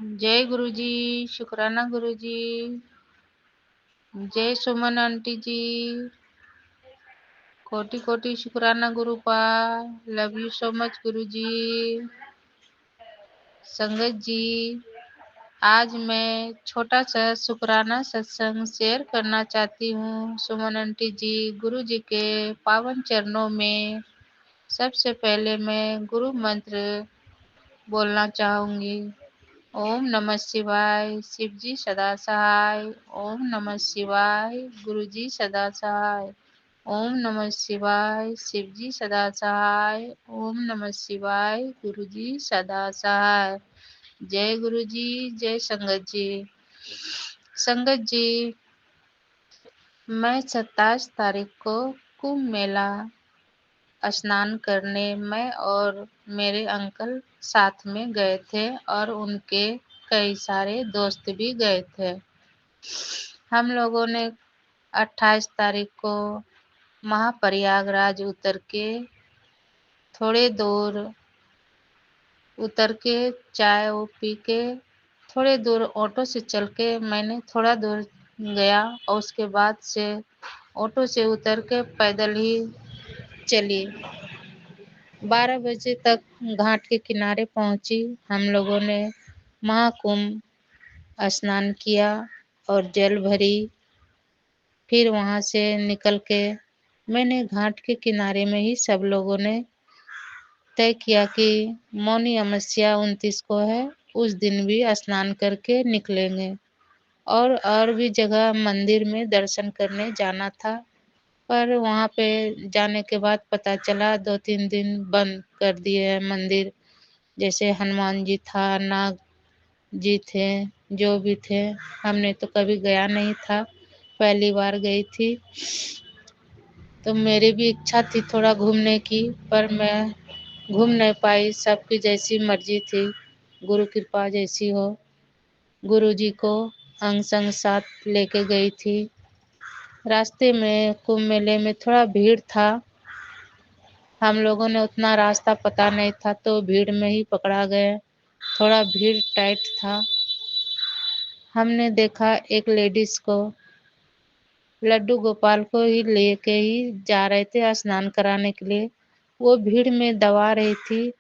जय गुरुजी, शुक्राना गुरुजी। जय सुमन आंटी जी, कोटि कोटि शुक्राना गुरुपा। लव यू सो मच गुरुजी। संगत जी, आज मैं छोटा सा शुक्राना सत्संग शेयर करना चाहती हूँ। सुमन आंटी जी, गुरु जी के पावन चरणों में सबसे पहले मैं गुरु मंत्र बोलना चाहूँगी। ओम नमः शिवाय, शिव जी सदा सहाय। ओम नमः शिवाय, गुरु जी सदा सहाय। ओम नमः शिवाय, शिव जी सदा सहाय। ओम नमः शिवाय, गुरु जी सदा सहाय। जय गुरु जी, जय संगत जी। संगत जी, मैं 27 तारीख को कुंभ मेला स्नान करने मैं और मेरे अंकल साथ में गए थे और उनके कई सारे दोस्त भी गए थे। हम लोगों ने 28 तारीख को महाप्रयागराज थोड़े दूर उतर के चाय वो पी के थोड़े दूर ऑटो से चल के मैंने थोड़ा दूर गया और उसके बाद से ऑटो से उतर के पैदल ही चली। 12 बजे तक घाट के किनारे पहुंची। हम लोगों ने महाकुंभ स्नान किया और जल भरी। फिर वहां से निकल के मैंने घाट के किनारे में ही सब लोगों ने तय किया कि मौनी अमावस्या 29 को है, उस दिन भी स्नान करके निकलेंगे। और भी जगह मंदिर में दर्शन करने जाना था, पर वहाँ पे जाने के बाद पता चला 2-3 दिन बंद कर दिए हैं मंदिर। जैसे हनुमान जी था, नाग जी थे, जो भी थे। हमने तो कभी गया नहीं था, पहली बार गई थी, तो मेरी भी इच्छा थी थोड़ा घूमने की, पर मैं घूम नहीं पाई। सबकी जैसी मर्जी थी, गुरु कृपा जैसी हो। गुरु जी को अंग संग साथ लेके गई थी। रास्ते में कुंभ मेले में थोड़ा भीड़ था, हम लोगों ने उतना रास्ता पता नहीं था तो भीड़ में ही पकड़ा गए। थोड़ा भीड़ टाइट था। हमने देखा एक लेडीज को, लड्डू गोपाल को ही लेके ही जा रहे थे स्नान कराने के लिए। वो भीड़ में दबा रही थी,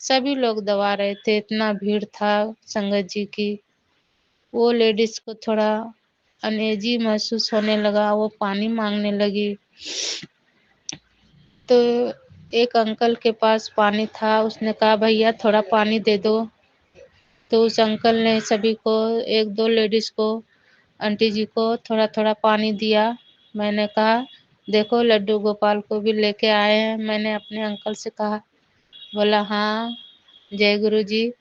सभी लोग दबा रहे थे, इतना भीड़ था संगत जी की। वो लेडीज को थोड़ा अनएजी महसूस होने लगा, वो पानी मांगने लगी। तो एक अंकल के पास पानी था, उसने कहा भैया थोड़ा पानी दे दो। तो उस अंकल ने सभी को, 1-2 लेडीज को, आंटी जी को थोड़ा थोड़ा पानी दिया। मैंने कहा देखो लड्डू गोपाल को भी लेके आए हैं, मैंने अपने अंकल से कहा। बोला हाँ, जय गुरु जी।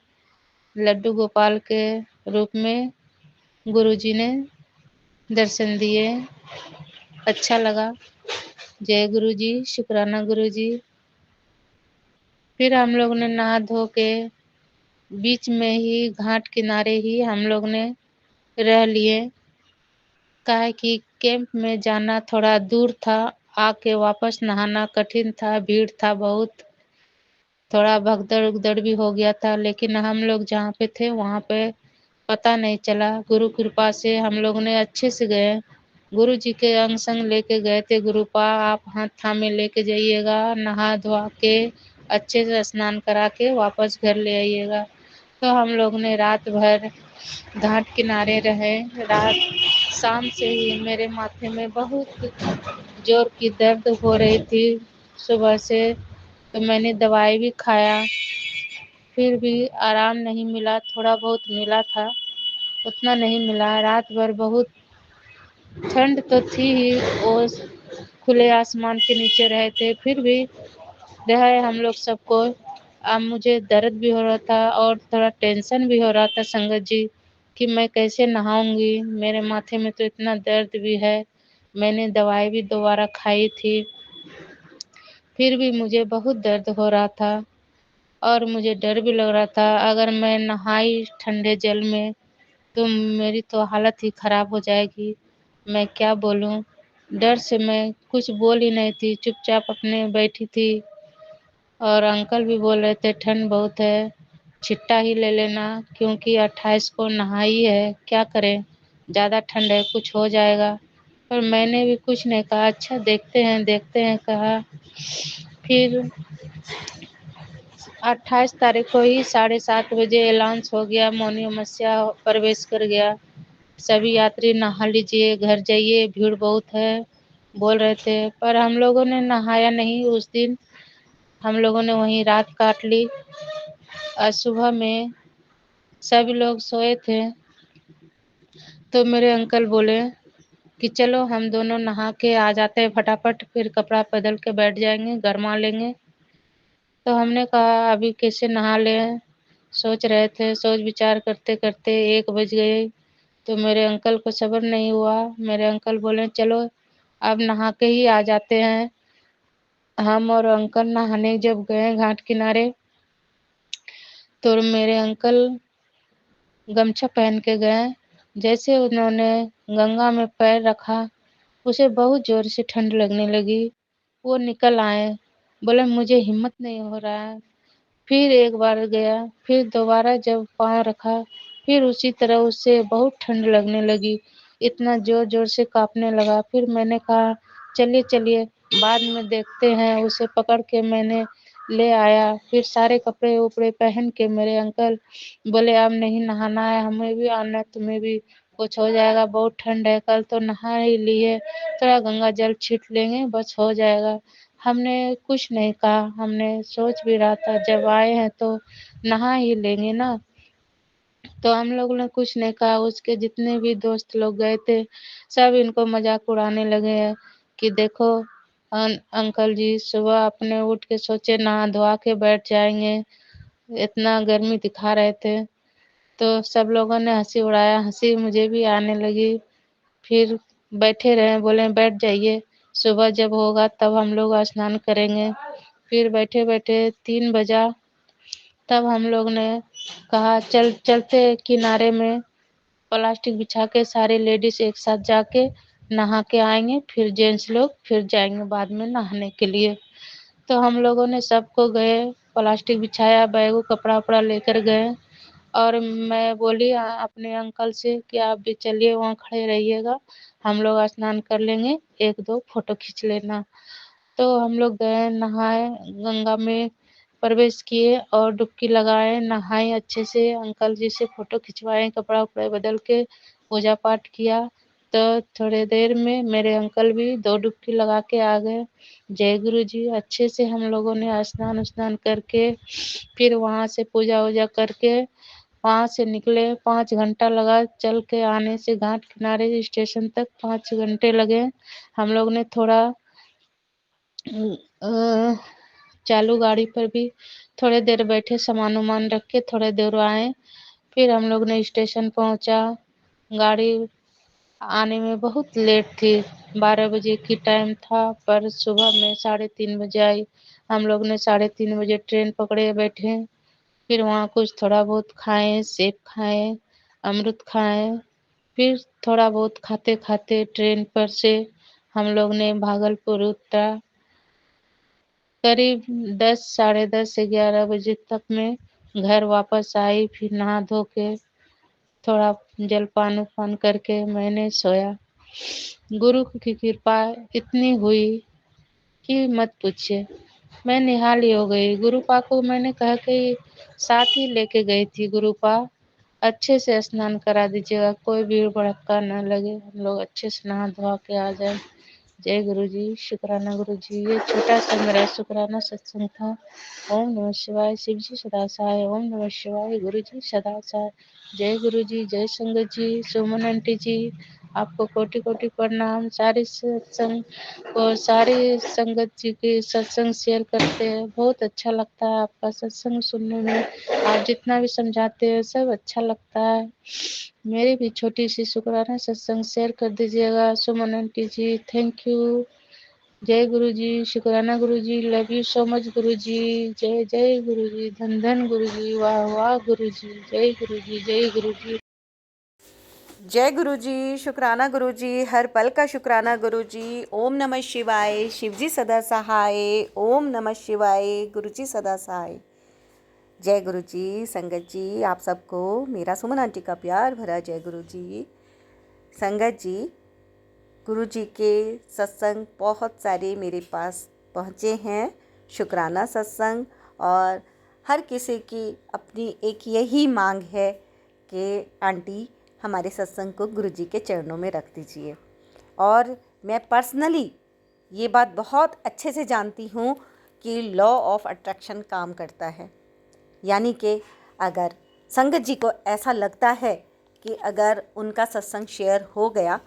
लड्डू गोपाल के रूप में गुरु जी ने दर्शन दिए, अच्छा लगा। जय गुरु जी, शुक्राना गुरु जी। फिर हम लोग ने नहा धो के बीच में ही घाट किनारे ही हम लोग ने रह लिए। काहे कि कैंप में जाना थोड़ा दूर था, आके वापस नहाना कठिन था, भीड़ था बहुत, थोड़ा भगदड़ उगदड़ भी हो गया था। लेकिन हम लोग जहाँ पे थे वहाँ पे पता नहीं चला। गुरु कृपा से हम लोग ने अच्छे से गए। गुरु जी के अंग संग लेके गए थे। गुरुपा आप हाथ थामे लेके जाइएगा, नहा धोआ के अच्छे से स्नान करा के वापस घर ले आइएगा। तो हम लोग ने रात भर घाट किनारे रहे। रात शाम से ही मेरे माथे में बहुत जोर की दर्द हो रही थी सुबह से, तो मैंने दवाई भी खाया, फिर भी आराम नहीं मिला। थोड़ा बहुत मिला था, उतना नहीं मिला। रात भर बहुत ठंड तो थी ही, ओस खुले आसमान के नीचे रहे थे, फिर भी रहे हम लोग सबको। अब मुझे दर्द भी हो रहा था और थोड़ा टेंशन भी हो रहा था संगत जी, कि मैं कैसे नहाऊंगी, मेरे माथे में तो इतना दर्द भी है। मैंने दवाई भी दोबारा खाई थी, फिर भी मुझे बहुत दर्द हो रहा था और मुझे डर भी लग रहा था। अगर मैं नहाई ठंडे जल में तो मेरी तो हालत ही खराब हो जाएगी, मैं क्या बोलूं। डर से मैं कुछ बोल ही नहीं थी, चुपचाप अपने बैठी थी। और अंकल भी बोल रहे थे ठंड बहुत है, छिट्टा ही ले लेना, क्योंकि 28 को नहाई है, क्या करें, ज़्यादा ठंड है, कुछ हो जाएगा। पर मैंने भी कुछ नहीं कहा, अच्छा देखते हैं कहा। फिर 28 तारीख को ही 7:30 बजे अनाउंस हो गया, मौनी अमावस्या प्रवेश कर गया। सभी यात्री नहा लीजिए, घर जाइए, भीड़ बहुत है, बोल रहे थे। पर हम लोगों ने नहाया नहीं उस दिन, हम लोगों ने वहीं रात काट ली। आज सुबह में सभी लोग सोए थे, तो मेरे अंकल बोले कि चलो हम दोनों नहा के आ जाते हैं फटाफट, फिर कपड़ा बदल के बैठ जाएंगे, गरमा लेंगे। तो हमने कहा अभी कैसे नहा लें, सोच रहे थे, सोच विचार करते करते 1 बज गए। तो मेरे अंकल को सब्र नहीं हुआ, मेरे अंकल बोले चलो अब नहा के ही आ जाते हैं। हम और अंकल नहाने जब गए घाट किनारे, तो मेरे अंकल गमछा पहन के गए। जैसे उन्होंने गंगा में पैर रखा, उसे बहुत जोर से ठंड लगने लगी। वो निकल आए, बोले मुझे हिम्मत नहीं हो रहा है। फिर एक बार गया, फिर दोबारा जब पाँव रखा, फिर उसी तरह उससे बहुत ठंड लगने लगी, इतना जोर जोर से कांपने लगा। फिर मैंने कहा चलिए चलिए बाद में देखते हैं। उसे पकड़ के मैंने ले आया, फिर सारे कपड़े उपड़े पहन के मेरे अंकल बोले अब नहीं नहाना है, हमें भी आना है, तुम्हें भी कुछ हो जाएगा, बहुत ठंड है, कल तो नहा ही लिए, थोड़ा गंगा जल छीट लेंगे, बस हो जाएगा। हमने कुछ नहीं कहा, हमने सोच भी रहा था जब आए हैं तो नहा ही लेंगे ना। तो हम लोग ने कुछ नहीं कहा। उसके जितने भी दोस्त लोग गए थे, सब इनको मजाक उड़ाने लगे हैं कि देखो अंकल जी सुबह अपने उठ के सोचे नहा धोआ के बैठ जाएंगे, इतना गर्मी दिखा रहे थे। तो सब लोगों ने हंसी उड़ाया, हंसी मुझे भी आने लगी। फिर बैठे रहे, बोले बैठ जाइए, सुबह जब होगा तब हम लोग स्नान करेंगे। फिर बैठे बैठे 3 बजा, तब हम लोग ने कहा चलते किनारे में प्लास्टिक बिछा के सारे लेडीज एक साथ जाके नहा के आएंगे, फिर जेंट्स लोग फिर जाएंगे बाद में नहाने के लिए। तो हम लोगों ने सबको गए, प्लास्टिक बिछाया, बैग कपड़ा वपड़ा लेकर गए। और मैं बोली अपने अंकल से कि आप भी चलिए, वहाँ खड़े रहिएगा, हम लोग स्नान कर लेंगे, 1-2 फोटो खींच लेना। तो हम लोग गए, नहाए, गंगा में प्रवेश किए और डुबकी लगाए, नहाए अच्छे से, अंकल जी से फोटो खिंचवाए, कपड़ा उपड़ा बदल के पूजा पाठ किया। तो थोड़ी देर में मेरे अंकल भी 2 डुबकी लगा के आ गए। जय गुरु जी। अच्छे से हम लोगों ने स्नान उस्नान करके फिर वहाँ से पूजा वूजा करके वहाँ से निकले। 5 घंटा लगा चल के आने से, घाट किनारे स्टेशन तक 5 घंटे लगे। हम लोग ने थोड़ा अ, चालू गाड़ी पर भी थोड़ी देर बैठे, सामान उमान रख के थोड़ी देर आए। फिर हम लोग ने स्टेशन पहुंचा। गाड़ी आने में बहुत लेट थी, 12 बजे की टाइम था, पर सुबह में 3:30 बजे आई। हम लोग ने 3:30 बजे ट्रेन पकड़े, बैठे। फिर वहाँ कुछ थोड़ा बहुत खाए, सेब खाए, अमरुद खाए। फिर थोड़ा बहुत खाते खाते ट्रेन पर से हम लोग ने भागलपुर उतरा। करीब 10, 10:30 से 11 बजे तक में घर वापस आई। फिर नहा धो के थोड़ा जलपान उपान करके मैंने सोया। गुरु की कृपा इतनी हुई कि मत पूछिए, मैं निहाली हो गई। गुरुपा को मैंने कहा कि साथ ही लेके गई थी, गुरुपा अच्छे से स्नान करा दीजिएगा, कोई भीड़ भड़क्का न लगे, हम लोग अच्छे से नहा धोआ के आ जाए। जय गुरु जी, शुक्राना गुरु जी। ये छोटा सा मेरा शुक्राना सत्संग था। ओम नमः शिवाय। शिव जी सदा सहाय। ओम नमः शिवाय। गुरु जी सदा सहाय। जय गुरु जी, जय संगत जी, सुमन आंटी जी, आपको कोटि कोटि प्रणाम। सारी सत्संग और सारी संगत जी की सत्संग शेयर करते हैं, बहुत अच्छा लगता है आपका सत्संग सुनने में। आप जितना भी समझाते हैं सब अच्छा लगता है। मेरी भी छोटी सी शुक्राना सत्संग शेयर कर दीजिएगा सुमन आंटी जी, थैंक यू। जय गुरु जी, शुक्राना गुरु जी, लव यू सो मच गुरु जी। जय जय गुरु जी, धन धन गुरु जी, वाह वाह गुरु जी, जय गुरु जी, जय गुरु जी। जय गुरु जी, शुक्राना गुरु जी, हर पल का शुक्राना गुरु जी। ओम नमः शिवाय। शिव जी सदा सहाय। ओम नमः शिवाय। गुरु जी सदा सहाय। जय गुरु जी। संगत जी, आप सबको मेरा सुमन आंटी का प्यार भरा जय गुरु जी। संगत जी, गुरु जी के सत्संग बहुत सारे मेरे पास पहुँचे हैं, शुक्राना सत्संग। और हर किसी की अपनी एक यही मांग है कि आंटी हमारे सत्संग को गुरु जी के चरणों में रख दीजिए। और मैं पर्सनली ये बात बहुत अच्छे से जानती हूँ कि लॉ ऑफ अट्रैक्शन काम करता है। यानी कि अगर संगत जी को ऐसा लगता है कि अगर उनका सत्संग शेयर हो गया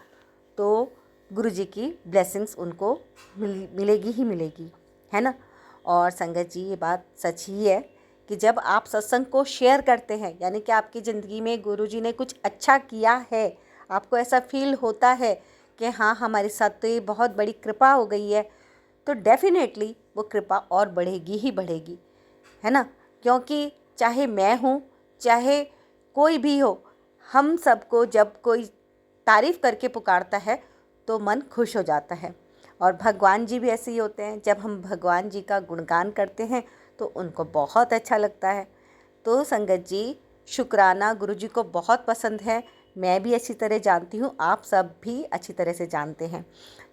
तो गुरु जी की ब्लेसिंग्स उनको मिलेगी ही मिलेगी, है ना। और संगत जी, ये बात सच ही है कि जब आप सत्संग को शेयर करते हैं, यानी कि आपकी ज़िंदगी में गुरु जी ने कुछ अच्छा किया है, आपको ऐसा फील होता है कि हाँ, हमारे साथ तो ये बहुत बड़ी कृपा हो गई है, तो डेफिनेटली वो कृपा और बढ़ेगी ही बढ़ेगी, है ना। क्योंकि चाहे मैं हूँ, चाहे कोई भी हो, हम सबको जब कोई तारीफ़ करके पुकारता है तो मन खुश हो जाता है। और भगवान जी भी ऐसे ही होते हैं, जब हम भगवान जी का गुणगान करते हैं तो उनको बहुत अच्छा लगता है। तो संगत जी, शुक्राना गुरु जी को बहुत पसंद है, मैं भी अच्छी तरह जानती हूँ, आप सब भी अच्छी तरह से जानते हैं।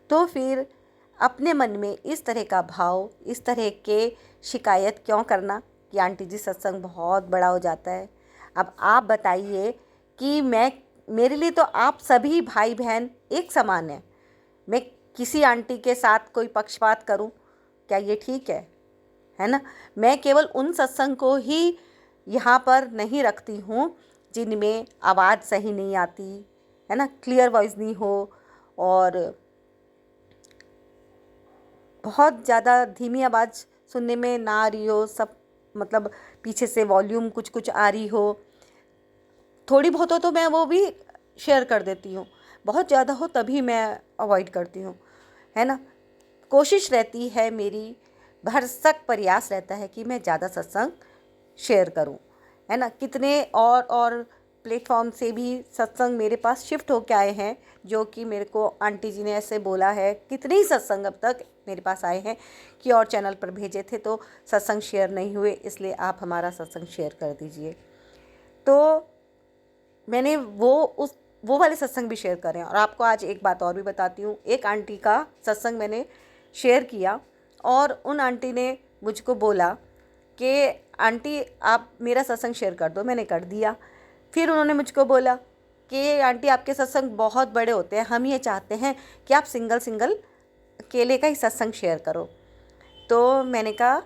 तो फिर अपने मन में इस तरह का भाव, इस तरह के शिकायत क्यों करना कि आंटी जी सत्संग बहुत बड़ा हो जाता है। अब आप बताइए कि मेरे लिए तो आप सभी भाई बहन एक समान हैं। मैं किसी आंटी के साथ कोई पक्षपात करूं, क्या ये ठीक है ना। मैं केवल उन सत्संग को ही यहाँ पर नहीं रखती हूँ जिनमें आवाज़ सही नहीं आती, है ना, क्लियर वॉइस नहीं हो और बहुत ज़्यादा धीमी आवाज़ सुनने में ना आ रही हो, सब मतलब पीछे से वॉल्यूम कुछ कुछ आ रही हो। थोड़ी बहुत हो तो मैं वो भी शेयर कर देती हूँ, बहुत ज़्यादा हो तभी मैं अवॉइड करती हूँ, है ना। कोशिश रहती है मेरी, भरसक प्रयास रहता है कि मैं ज़्यादा सत्संग शेयर करूं, है ना। कितने और प्लेटफॉर्म से भी सत्संग मेरे पास शिफ्ट होके आए हैं, जो कि मेरे को आंटी जी ने ऐसे बोला है। कितने ही सत्संग अब तक मेरे पास आए हैं कि और चैनल पर भेजे थे तो सत्संग शेयर नहीं हुए, इसलिए आप हमारा सत्संग शेयर कर दीजिए। तो मैंने वो वाले सत्संग भी शेयर करें। और आपको आज एक बात और भी बताती हूँ। एक आंटी का सत्संग मैंने शेयर किया और उन आंटी ने मुझको बोला कि आंटी आप मेरा सत्संग शेयर कर दो। मैंने कर दिया। फिर उन्होंने मुझको बोला कि आंटी आपके सत्संग बहुत बड़े होते हैं, हम ये चाहते हैं कि आप सिंगल सिंगल अकेले का ही सत्संग शेयर करो। तो मैंने कहा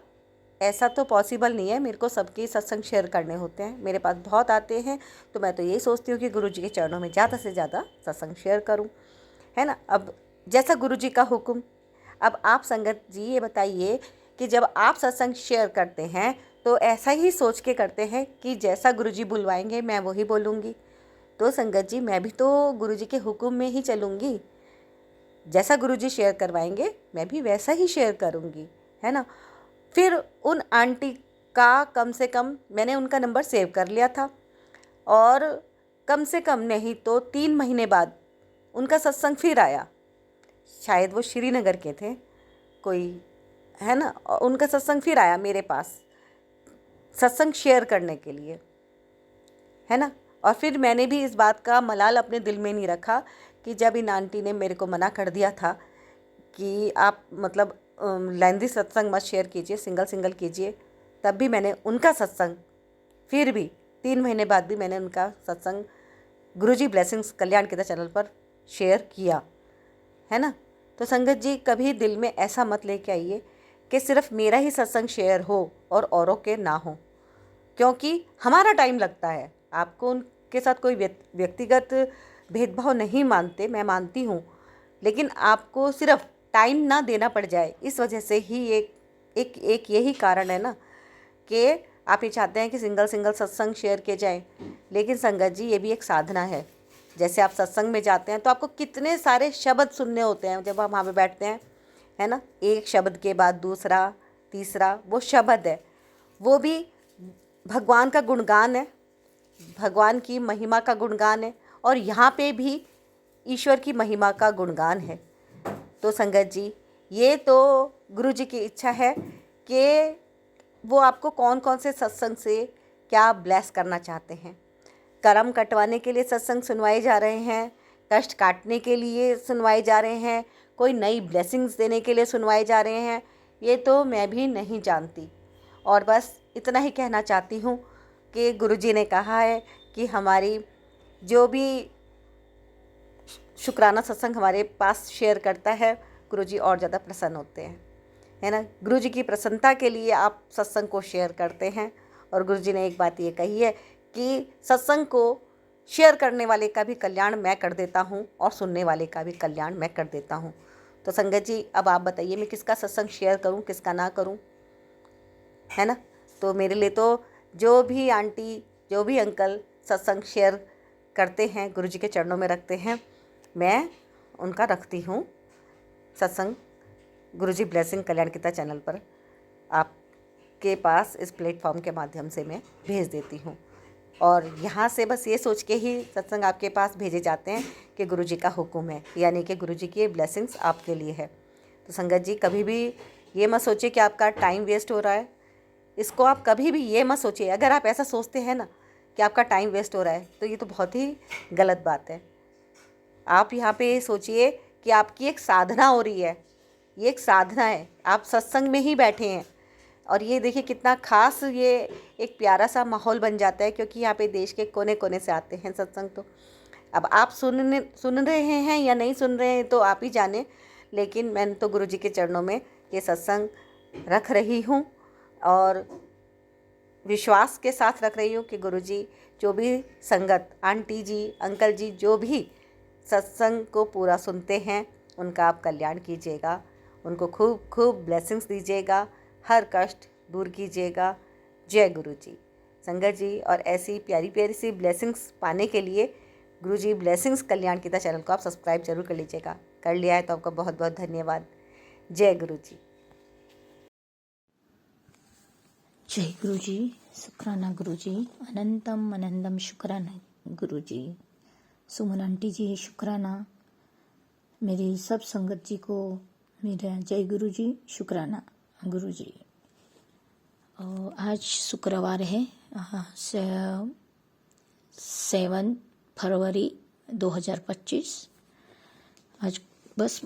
ऐसा तो पॉसिबल नहीं है, मेरे को सबके सत्संग शेयर करने होते हैं, मेरे पास बहुत आते हैं, तो मैं तो यही सोचती हूँ कि गुरु जी के चरणों में ज़्यादा से ज़्यादा सत्संग शेयर करूँ, है ना। अब जैसा गुरु जी का हुक्म। अब आप संगत जी ये बताइए कि जब आप सत्संग शेयर करते हैं तो ऐसा ही सोच के करते हैं कि जैसा गुरु जी बुलवाएंगे मैं वही बोलूँगी। तो संगत जी, मैं भी तो गुरु जी के हुक्म में ही चलूँगी, जैसा गुरु जी शेयर करवाएंगे मैं भी वैसा ही शेयर करूँगी, है ना। फिर उन आंटी का कम से कम मैंने उनका नंबर सेव कर लिया था और कम से कम नहीं तो 3 महीने बाद उनका सत्संग फिर आया। शायद वो श्रीनगर के थे कोई, है ना। और उनका सत्संग फिर आया मेरे पास सत्संग शेयर करने के लिए, है ना। और फिर मैंने भी इस बात का मलाल अपने दिल में नहीं रखा कि जब इन आंटी ने मेरे को मना कर दिया था कि आप मतलब लेंदी सत्संग मत शेयर कीजिए, सिंगल सिंगल कीजिए, तब भी मैंने उनका सत्संग फिर भी 3 महीने बाद भी मैंने उनका सत्संग गुरुजी ब्लेसिंग्स कल्याण केदार चैनल पर शेयर किया, है ना। तो संगत जी, कभी दिल में ऐसा मत लेके आइए कि सिर्फ मेरा ही सत्संग शेयर हो और औरों के ना हो, क्योंकि हमारा टाइम लगता है। आपको उनके साथ कोई व्यक्तिगत भेदभाव नहीं मानते, मैं मानती हूँ, लेकिन आपको सिर्फ टाइम ना देना पड़ जाए, इस वजह से ही एक यही कारण है ना कि आप ये चाहते हैं कि सिंगल सिंगल सत्संग शेयर किए जाएं। लेकिन संगत जी, ये भी एक साधना है। जैसे आप सत्संग में जाते हैं तो आपको कितने सारे शब्द सुनने होते हैं जब आप वहाँ पे बैठते हैं, है ना। एक शब्द के बाद दूसरा, तीसरा, वो शब्द है, वो भी भगवान का गुणगान है, भगवान की महिमा का गुणगान है, और यहाँ पे भी ईश्वर की महिमा का गुणगान है। तो संगत जी, ये तो गुरु जी की इच्छा है कि वो आपको कौन कौन से सत्संग से क्या ब्लेस करना चाहते हैं। कर्म कटवाने के लिए सत्संग सुनवाए जा रहे हैं, कष्ट काटने के लिए सुनवाए जा रहे हैं, कोई नई ब्लेसिंग्स देने के लिए सुनवाए जा रहे हैं, ये तो मैं भी नहीं जानती। और बस इतना ही कहना चाहती हूँ कि गुरुजी ने कहा है कि हमारी जो भी शुक्राना सत्संग हमारे पास शेयर करता है, गुरुजी और ज़्यादा प्रसन्न होते हैं, है ना। गुरुजी की प्रसन्नता के लिए आप सत्संग को शेयर करते हैं। और गुरुजी ने एक बात ये कही है कि सत्संग को शेयर करने वाले का भी कल्याण मैं कर देता हूँ और सुनने वाले का भी कल्याण मैं कर देता हूँ। तो संगत जी, अब आप बताइए मैं किसका सत्संग शेयर करूँ, किसका ना करूँ, है ना। तो मेरे लिए तो जो भी आंटी, जो भी अंकल सत्संग शेयर करते हैं, गुरुजी के चरणों में रखते हैं, मैं उनका रखती हूँ सत्संग गुरुजी ब्लेसिंग कल्याण गीता चैनल पर आपके पास इस प्लेटफॉर्म के माध्यम से मैं भेज देती हूँ। और यहाँ से बस ये सोच के ही सत्संग आपके पास भेजे जाते हैं कि गुरुजी का हुक्म है, यानी कि गुरुजी की ब्लेसिंग्स आपके लिए है। तो संगत जी, कभी भी ये मत सोचिए कि आपका टाइम वेस्ट हो रहा है। इसको आप कभी भी ये मत सोचिए। अगर आप ऐसा सोचते हैं ना कि आपका टाइम वेस्ट हो रहा है, तो ये तो बहुत ही गलत बात है। आप यहाँ पे सोचिए कि आपकी एक साधना हो रही है, ये एक साधना है, आप सत्संग में ही बैठे हैं। और ये देखिए कितना खास ये एक प्यारा सा माहौल बन जाता है, क्योंकि यहाँ पे देश के कोने कोने से आते हैं सत्संग। तो अब आप सुन रहे हैं या नहीं सुन रहे हैं तो आप ही जाने, लेकिन मैं तो गुरुजी के चरणों में ये सत्संग रख रही हूँ और विश्वास के साथ रख रही हूँ कि गुरुजी जो भी संगत, आंटी जी, अंकल जी, जो भी सत्संग को पूरा सुनते हैं, उनका आप कल्याण कीजिएगा, उनको खूब खूब ब्लेसिंग्स दीजिएगा, हर कष्ट दूर कीजिएगा। जय गुरुजी। संगत जी, और ऐसी प्यारी प्यारी सी ब्लेसिंग्स पाने के लिए गुरुजी ब्लेसिंग्स कल्याण गीता चैनल को आप सब्सक्राइब जरूर कर लीजिएगा। कर लिया है तो आपका बहुत बहुत धन्यवाद। जय गुरुजी। जय गुरुजी। शुक्राना गुरुजी। अनंतम अनंतम शुक्राना गुरुजी। सुमन आंटी जी शुक्राना। मेरी सब संगत जी को मेरा जय गुरुजी, शुक्राना गुरुजी। आज शुक्रवार है, 7 फरवरी 2025। आज बस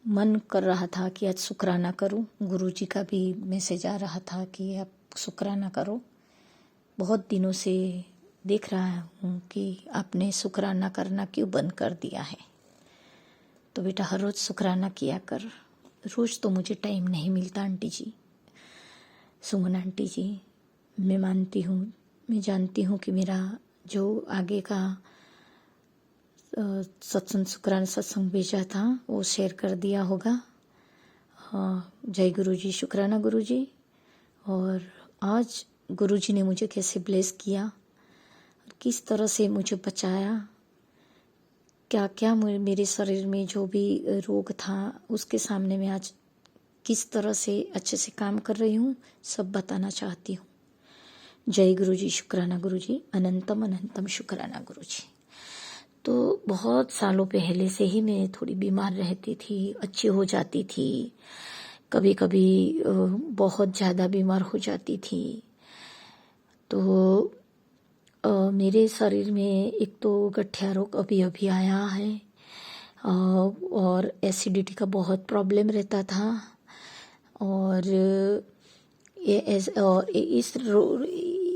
मन कर रहा था कि आज शुक्राना करूं। गुरुजी का भी मैसेज आ रहा था कि आप शुक्राना करो। बहुत दिनों से देख रहा हूँ कि आपने शुक्राना करना क्यों बंद कर दिया है। तो बेटा हर रोज़ शुक्राना किया कर। रोज़ तो मुझे टाइम नहीं मिलता आंटी जी, सुमन आंटी जी। मैं मानती हूँ, मैं जानती हूँ कि मेरा जो आगे का सत्संग, शुक्राना सत्संग भेजा था वो शेयर कर दिया होगा। जय गुरुजी, शुक्राना गुरुजी। और आज गुरुजी ने मुझे कैसे ब्लेस किया, किस तरह से मुझे बचाया, क्या क्या मेरे शरीर में जो भी रोग था उसके सामने मैं आज किस तरह से अच्छे से काम कर रही हूँ, सब बताना चाहती हूँ। जय गुरुजी, शुक्राना गुरुजी। अनंतम अनंतम शुक्राना गुरुजी। तो बहुत सालों पहले से ही मैं थोड़ी बीमार रहती थी, अच्छी हो जाती थी, कभी कभी बहुत ज़्यादा बीमार हो जाती थी। तो मेरे शरीर में एक तो गठिया रोग अभी अभी आया है, और एसिडिटी का बहुत प्रॉब्लम रहता था। और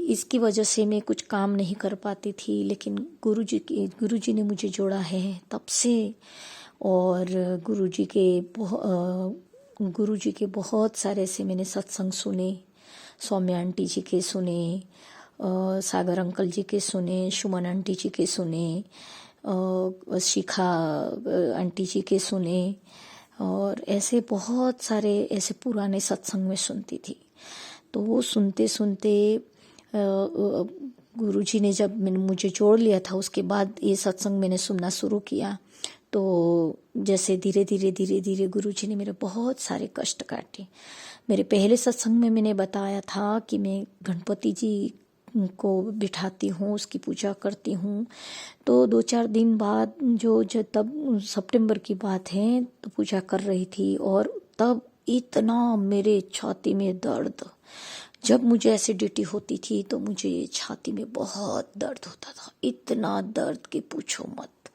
इसकी वजह से मैं कुछ काम नहीं कर पाती थी, लेकिन गुरुजी ने मुझे जोड़ा है तब से। और गुरुजी के बहुत सारे ऐसे मैंने सत्संग सुने, सौम्य आंटी जी के सुने, सागर अंकल जी के सुने, सुमन आंटी जी के सुने, शिखा आंटी जी के सुने, और ऐसे बहुत सारे ऐसे पुराने सत्संग में सुनती थी। तो वो सुनते सुनते गुरुजी ने जब मुझे जोड़ लिया था, उसके बाद ये सत्संग मैंने सुनना शुरू किया। तो जैसे धीरे धीरे गुरुजी ने मेरे बहुत सारे कष्ट काटे। मेरे पहले सत्संग में मैंने बताया था कि मैं गणपति जी को बिठाती हूँ, उसकी पूजा करती हूँ। तो 2-4 दिन बाद जो तब सितंबर की बात है, तो पूजा कर रही थी, और तब इतना मेरे छाती में दर्द। जब मुझे एसिडिटी होती थी तो मुझे छाती में बहुत दर्द होता था, इतना दर्द कि पूछो मत।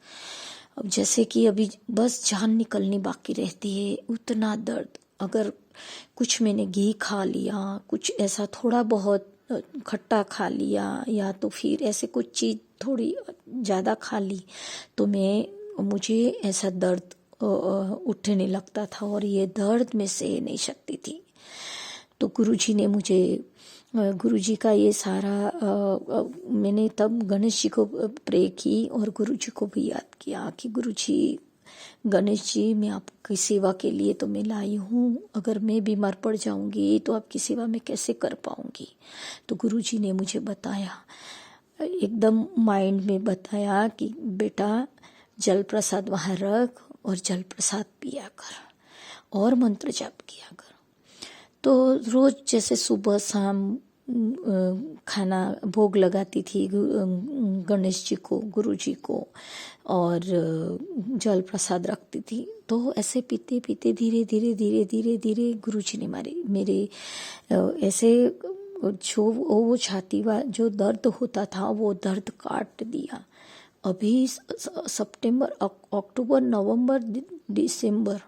अब जैसे कि अभी बस जान निकलनी बाकी रहती है, उतना दर्द। अगर कुछ मैंने घी खा लिया, कुछ ऐसा थोड़ा बहुत खट्टा खा लिया, या तो फिर ऐसे कुछ चीज़ थोड़ी ज़्यादा खा ली, तो मुझे ऐसा दर्द उठने लगता था और ये दर्द मैं सह नहीं सकती थी। तो गुरुजी ने मुझे, गुरुजी का ये सारा मैंने तब गणेश जी को प्रे की और गुरुजी को भी याद किया कि गुरुजी, गणेश जी, मैं आपकी सेवा के लिए तो मैं लाई हूँ, अगर मैं बीमार पड़ जाऊंगी तो आपकी सेवा मैं कैसे कर पाऊंगी। तो गुरुजी ने मुझे बताया, एकदम माइंड में बताया कि बेटा जल प्रसाद वहाँ रख और जल प्रसाद पिया कर और मंत्र जाप किया कर। तो रोज जैसे सुबह शाम खाना भोग लगाती थी गणेश जी को, गुरु जी को, और जल प्रसाद रखती थी। तो ऐसे पीते पीते धीरे धीरे धीरे धीरे धीरे गुरु जी ने मेरे ऐसे जो वो छाती जो दर्द होता था वो दर्द काट दिया। अभी सितंबर, अक्टूबर, नवंबर, दिसंबर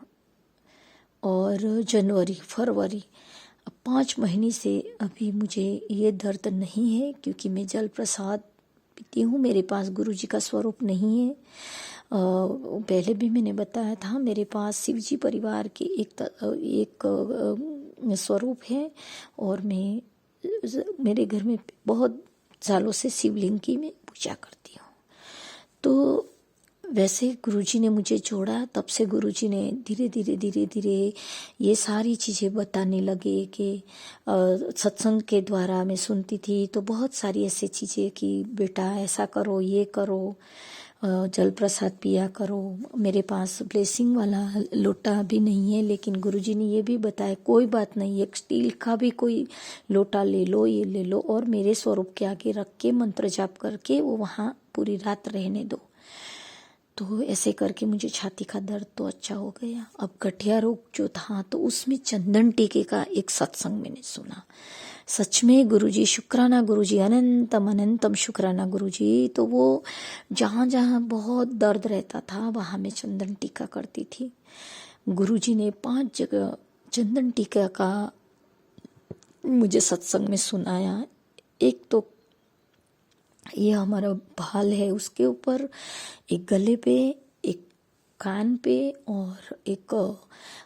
और जनवरी, फरवरी, 5 महीने से अभी मुझे ये दर्द नहीं है, क्योंकि मैं जल प्रसाद पीती हूँ। मेरे पास गुरु जी का स्वरूप नहीं है। पहले भी मैंने बताया था, मेरे पास शिव जी परिवार के एक स्वरूप है और मेरे घर में बहुत सालों से शिवलिंग की मैं पूजा करती हूँ। तो वैसे गुरुजी ने मुझे जोड़ा, तब से गुरुजी ने धीरे धीरे धीरे धीरे ये सारी चीज़ें बताने लगे कि सत्संग के द्वारा मैं सुनती थी तो बहुत सारी ऐसी चीज़ें कि बेटा ऐसा करो, ये करो, जल प्रसाद पिया करो। मेरे पास ब्लेसिंग वाला लोटा भी नहीं है, लेकिन गुरुजी ने ये भी बताया कोई बात नहीं, एक स्टील का भी कोई लोटा ले लो, ये ले लो और मेरे स्वरूप के आगे रख के मंत्र जाप करके वो वहाँ पूरी रात रहने दो। तो ऐसे करके मुझे छाती का दर्द तो अच्छा हो गया। अब गठिया रोग जो था तो उसमें चंदन टीके का एक सत्संग मैंने सुना। सच में गुरुजी, शुक्राना गुरुजी, अनंतम अनंतम शुक्राना गुरुजी। तो वो जहाँ जहाँ बहुत दर्द रहता था वहाँ मैं चंदन टीका करती थी। गुरुजी ने 5 जगह चंदन टीका का मुझे सत्संग में सुनाया। एक तो ये हमारा भाल है, उसके ऊपर एक गले पे, एक कान पे और एक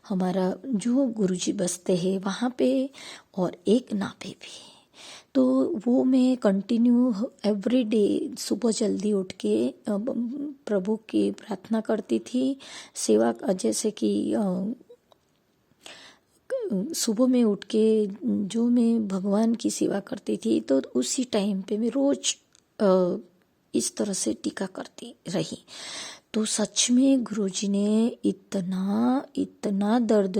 हमारा जो गुरुजी बसते हैं वहाँ पे और एक नाभि पे। तो वो मैं कंटिन्यू एवरी डे सुबह जल्दी उठ के प्रभु की प्रार्थना करती थी। सेवा जैसे कि सुबह में उठ के जो मैं भगवान की सेवा करती थी तो उसी टाइम पे मैं रोज इस तरह से टीका करती रही। तो सच में गुरुजी ने इतना दर्द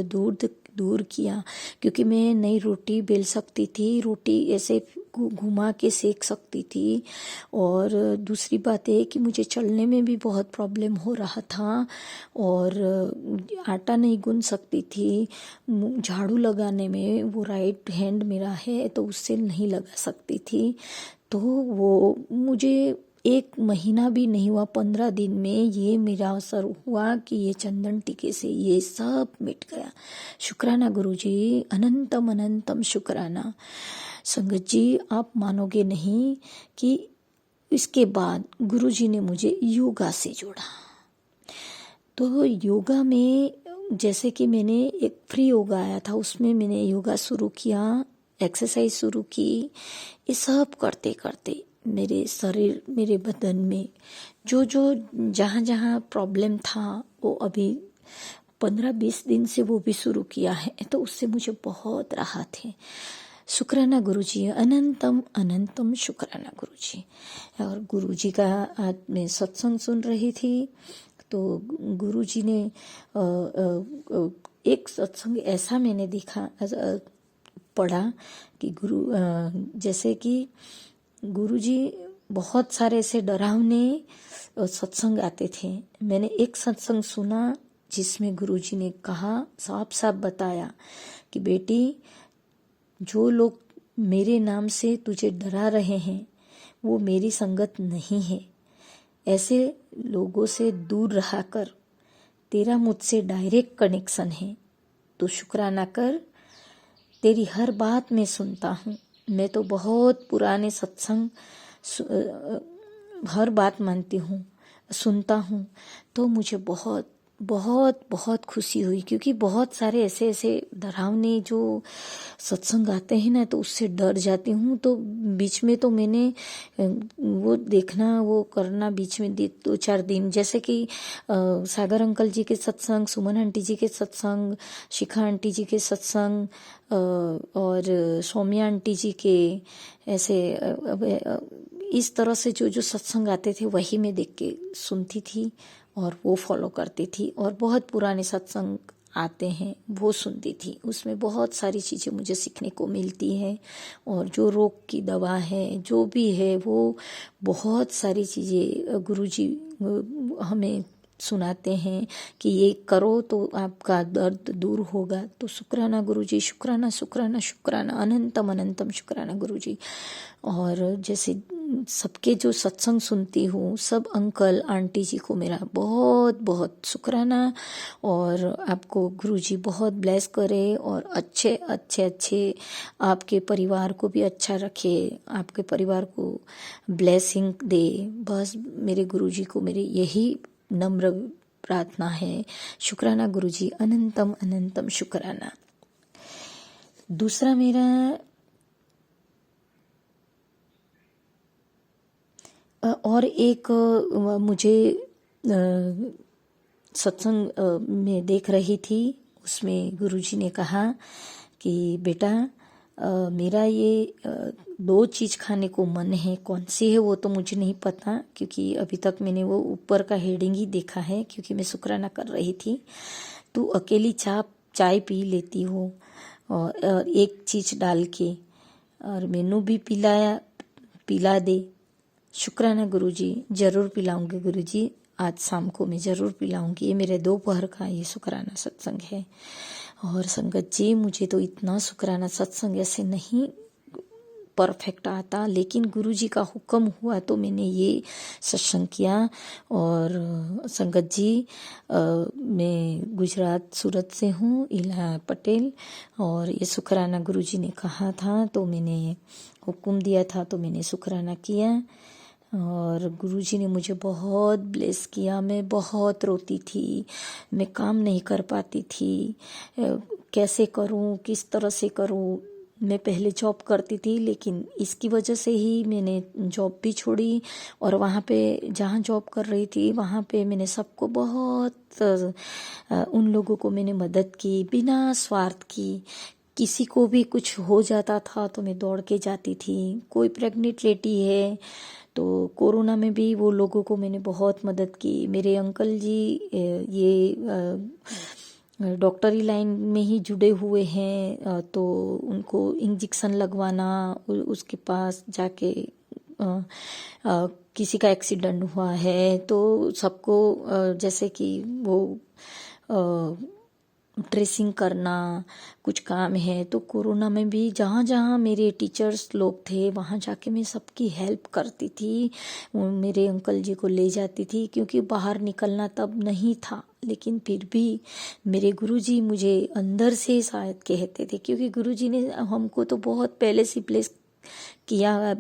दूर किया, क्योंकि मैं नई रोटी बेल सकती थी, रोटी ऐसे घुमा के सेक सकती थी। और दूसरी बात है कि मुझे चलने में भी बहुत प्रॉब्लम हो रहा था और आटा नहीं गूंद सकती थी। झाड़ू लगाने में वो राइट हैंड मेरा है तो उससे नहीं लगा सकती थी। तो वो मुझे 1 महीना भी नहीं हुआ, 15 दिन में ये मेरा असर हुआ कि ये चंदन टीके से ये सब मिट गया। शुक्राना गुरुजी, अनंतम अनंतम शुक्राना। संगत जी, आप मानोगे नहीं कि इसके बाद गुरुजी ने मुझे योगा से जोड़ा। तो योगा में जैसे कि मैंने एक फ्री योगा आया था, उसमें मैंने योगा शुरू किया, एक्सरसाइज शुरू की। ये सब करते करते मेरे शरीर, मेरे बदन में जो जहाँ जहाँ प्रॉब्लम था वो अभी 15-20 दिन से वो भी शुरू किया है, तो उससे मुझे बहुत राहत है। शुक्राना गुरुजी, अनंतम अनंतम शुक्राना गुरुजी। और गुरुजी का आज मैं सत्संग सुन रही थी तो गुरुजी ने एक सत्संग ऐसा मैंने देखा, पढ़ा कि जैसे कि गुरुजी बहुत सारे ऐसे डरावने सत्संग आते थे। मैंने एक सत्संग सुना जिसमें गुरुजी ने कहा, साफ साफ बताया कि बेटी, जो लोग मेरे नाम से तुझे डरा रहे हैं वो मेरी संगत नहीं है। ऐसे लोगों से दूर रहा कर, तेरा मुझसे डायरेक्ट कनेक्शन है। तो शुक्राना कर, तेरी हर बात मैं सुनता हूँ। मैं तो बहुत पुराने सत्संग हर बात मानती हूँ, सुनता हूँ। तो मुझे बहुत बहुत बहुत खुशी हुई, क्योंकि बहुत सारे ऐसे ऐसे डरावने जो सत्संग आते हैं ना, तो उससे डर जाती हूँ। तो बीच में तो मैंने वो देखना, वो करना बीच में 2-4 दिन, जैसे कि सागर अंकल जी के सत्संग, सुमन आंटी जी के सत्संग, शिखा आंटी जी के सत्संग और सौम्या आंटी जी के, ऐसे इस तरह से जो जो सत्संग आते थे वही मैं देख के सुनती थी और वो फॉलो करती थी। और बहुत पुराने सत्संग आते हैं वो सुनती थी, उसमें बहुत सारी चीज़ें मुझे सीखने को मिलती है। और जो रोग की दवा है, जो भी है, वो बहुत सारी चीज़ें गुरुजी हमें सुनाते हैं कि ये करो तो आपका दर्द दूर होगा। तो शुक्राना गुरुजी, शुक्राना शुक्राना शुक्राना, अनंतम अनंतम शुक्राना गुरुजी। और जैसे सबके जो सत्संग सुनती हूँ, सब अंकल आंटी जी को मेरा बहुत बहुत शुक्राना। और आपको गुरुजी बहुत ब्लेस करे और अच्छे अच्छे अच्छे आपके परिवार को भी अच्छा रखे, आपके परिवार को ब्लेसिंग दे। बस मेरे गुरुजी को मेरी यही नम्र प्रार्थना है। शुक्राना गुरुजी, अनंतम अनंतम शुक्राना। दूसरा मेरा और एक मुझे सत्संग में देख रही थी, उसमें गुरुजी ने कहा कि बेटा, मेरा ये 2 चीज़ खाने को मन है, कौन सी है वो तो मुझे नहीं पता, क्योंकि अभी तक मैंने वो ऊपर का हेडिंग ही देखा है, क्योंकि मैं शुक्राना कर रही थी। तू अकेली चाय पी लेती हो और एक चीज़ डाल के, और मैनू भी पिला दे। शुक्राना गुरुजी, ज़रूर पिलाऊंगी गुरुजी, आज शाम को मैं ज़रूर पिलाऊंगी। ये मेरे दोपहर का ये शुक्राना सत्संग है। और संगत जी, मुझे तो इतना शुक्राना सत्संग ऐसे नहीं परफेक्ट आता, लेकिन गुरुजी का हुक्म हुआ तो मैंने ये सत्संग किया। और संगत जी, मैं गुजरात सूरत से हूँ, इला पटेल। और ये शुक्राना गुरुजी ने कहा था तो मैंने हुक्म दिया था तो मैंने शुक्राना किया। और गुरुजी ने मुझे बहुत ब्लेस किया। मैं बहुत रोती थी, मैं काम नहीं कर पाती थी, कैसे करूं, किस तरह से करूं। मैं पहले जॉब करती थी, लेकिन इसकी वजह से ही मैंने जॉब भी छोड़ी। और वहाँ पे जहाँ जॉब कर रही थी वहाँ पे मैंने सबको बहुत उन लोगों को मैंने मदद की बिना स्वार्थ की। किसी को भी कुछ हो जाता था तो मैं दौड़ के जाती थी। कोई प्रेग्नेंट लेडी है तो कोरोना में भी वो लोगों को मैंने बहुत मदद की। मेरे अंकल जी ये डॉक्टरी लाइन में ही जुड़े हुए हैं, तो उनको इंजेक्शन लगवाना, उसके पास जाके किसी का एक्सीडेंट हुआ है तो सबको जैसे कि वो ड्रेसिंग करना कुछ काम है। तो कोरोना में भी जहाँ जहाँ मेरे टीचर्स लोग थे वहाँ जाके मैं सबकी हेल्प करती थी। मेरे अंकल जी को ले जाती थी, क्योंकि बाहर निकलना तब नहीं था, लेकिन फिर भी मेरे गुरुजी मुझे अंदर से शायद कहते थे, क्योंकि गुरुजी ने हमको तो बहुत पहले से ब्लेस किया,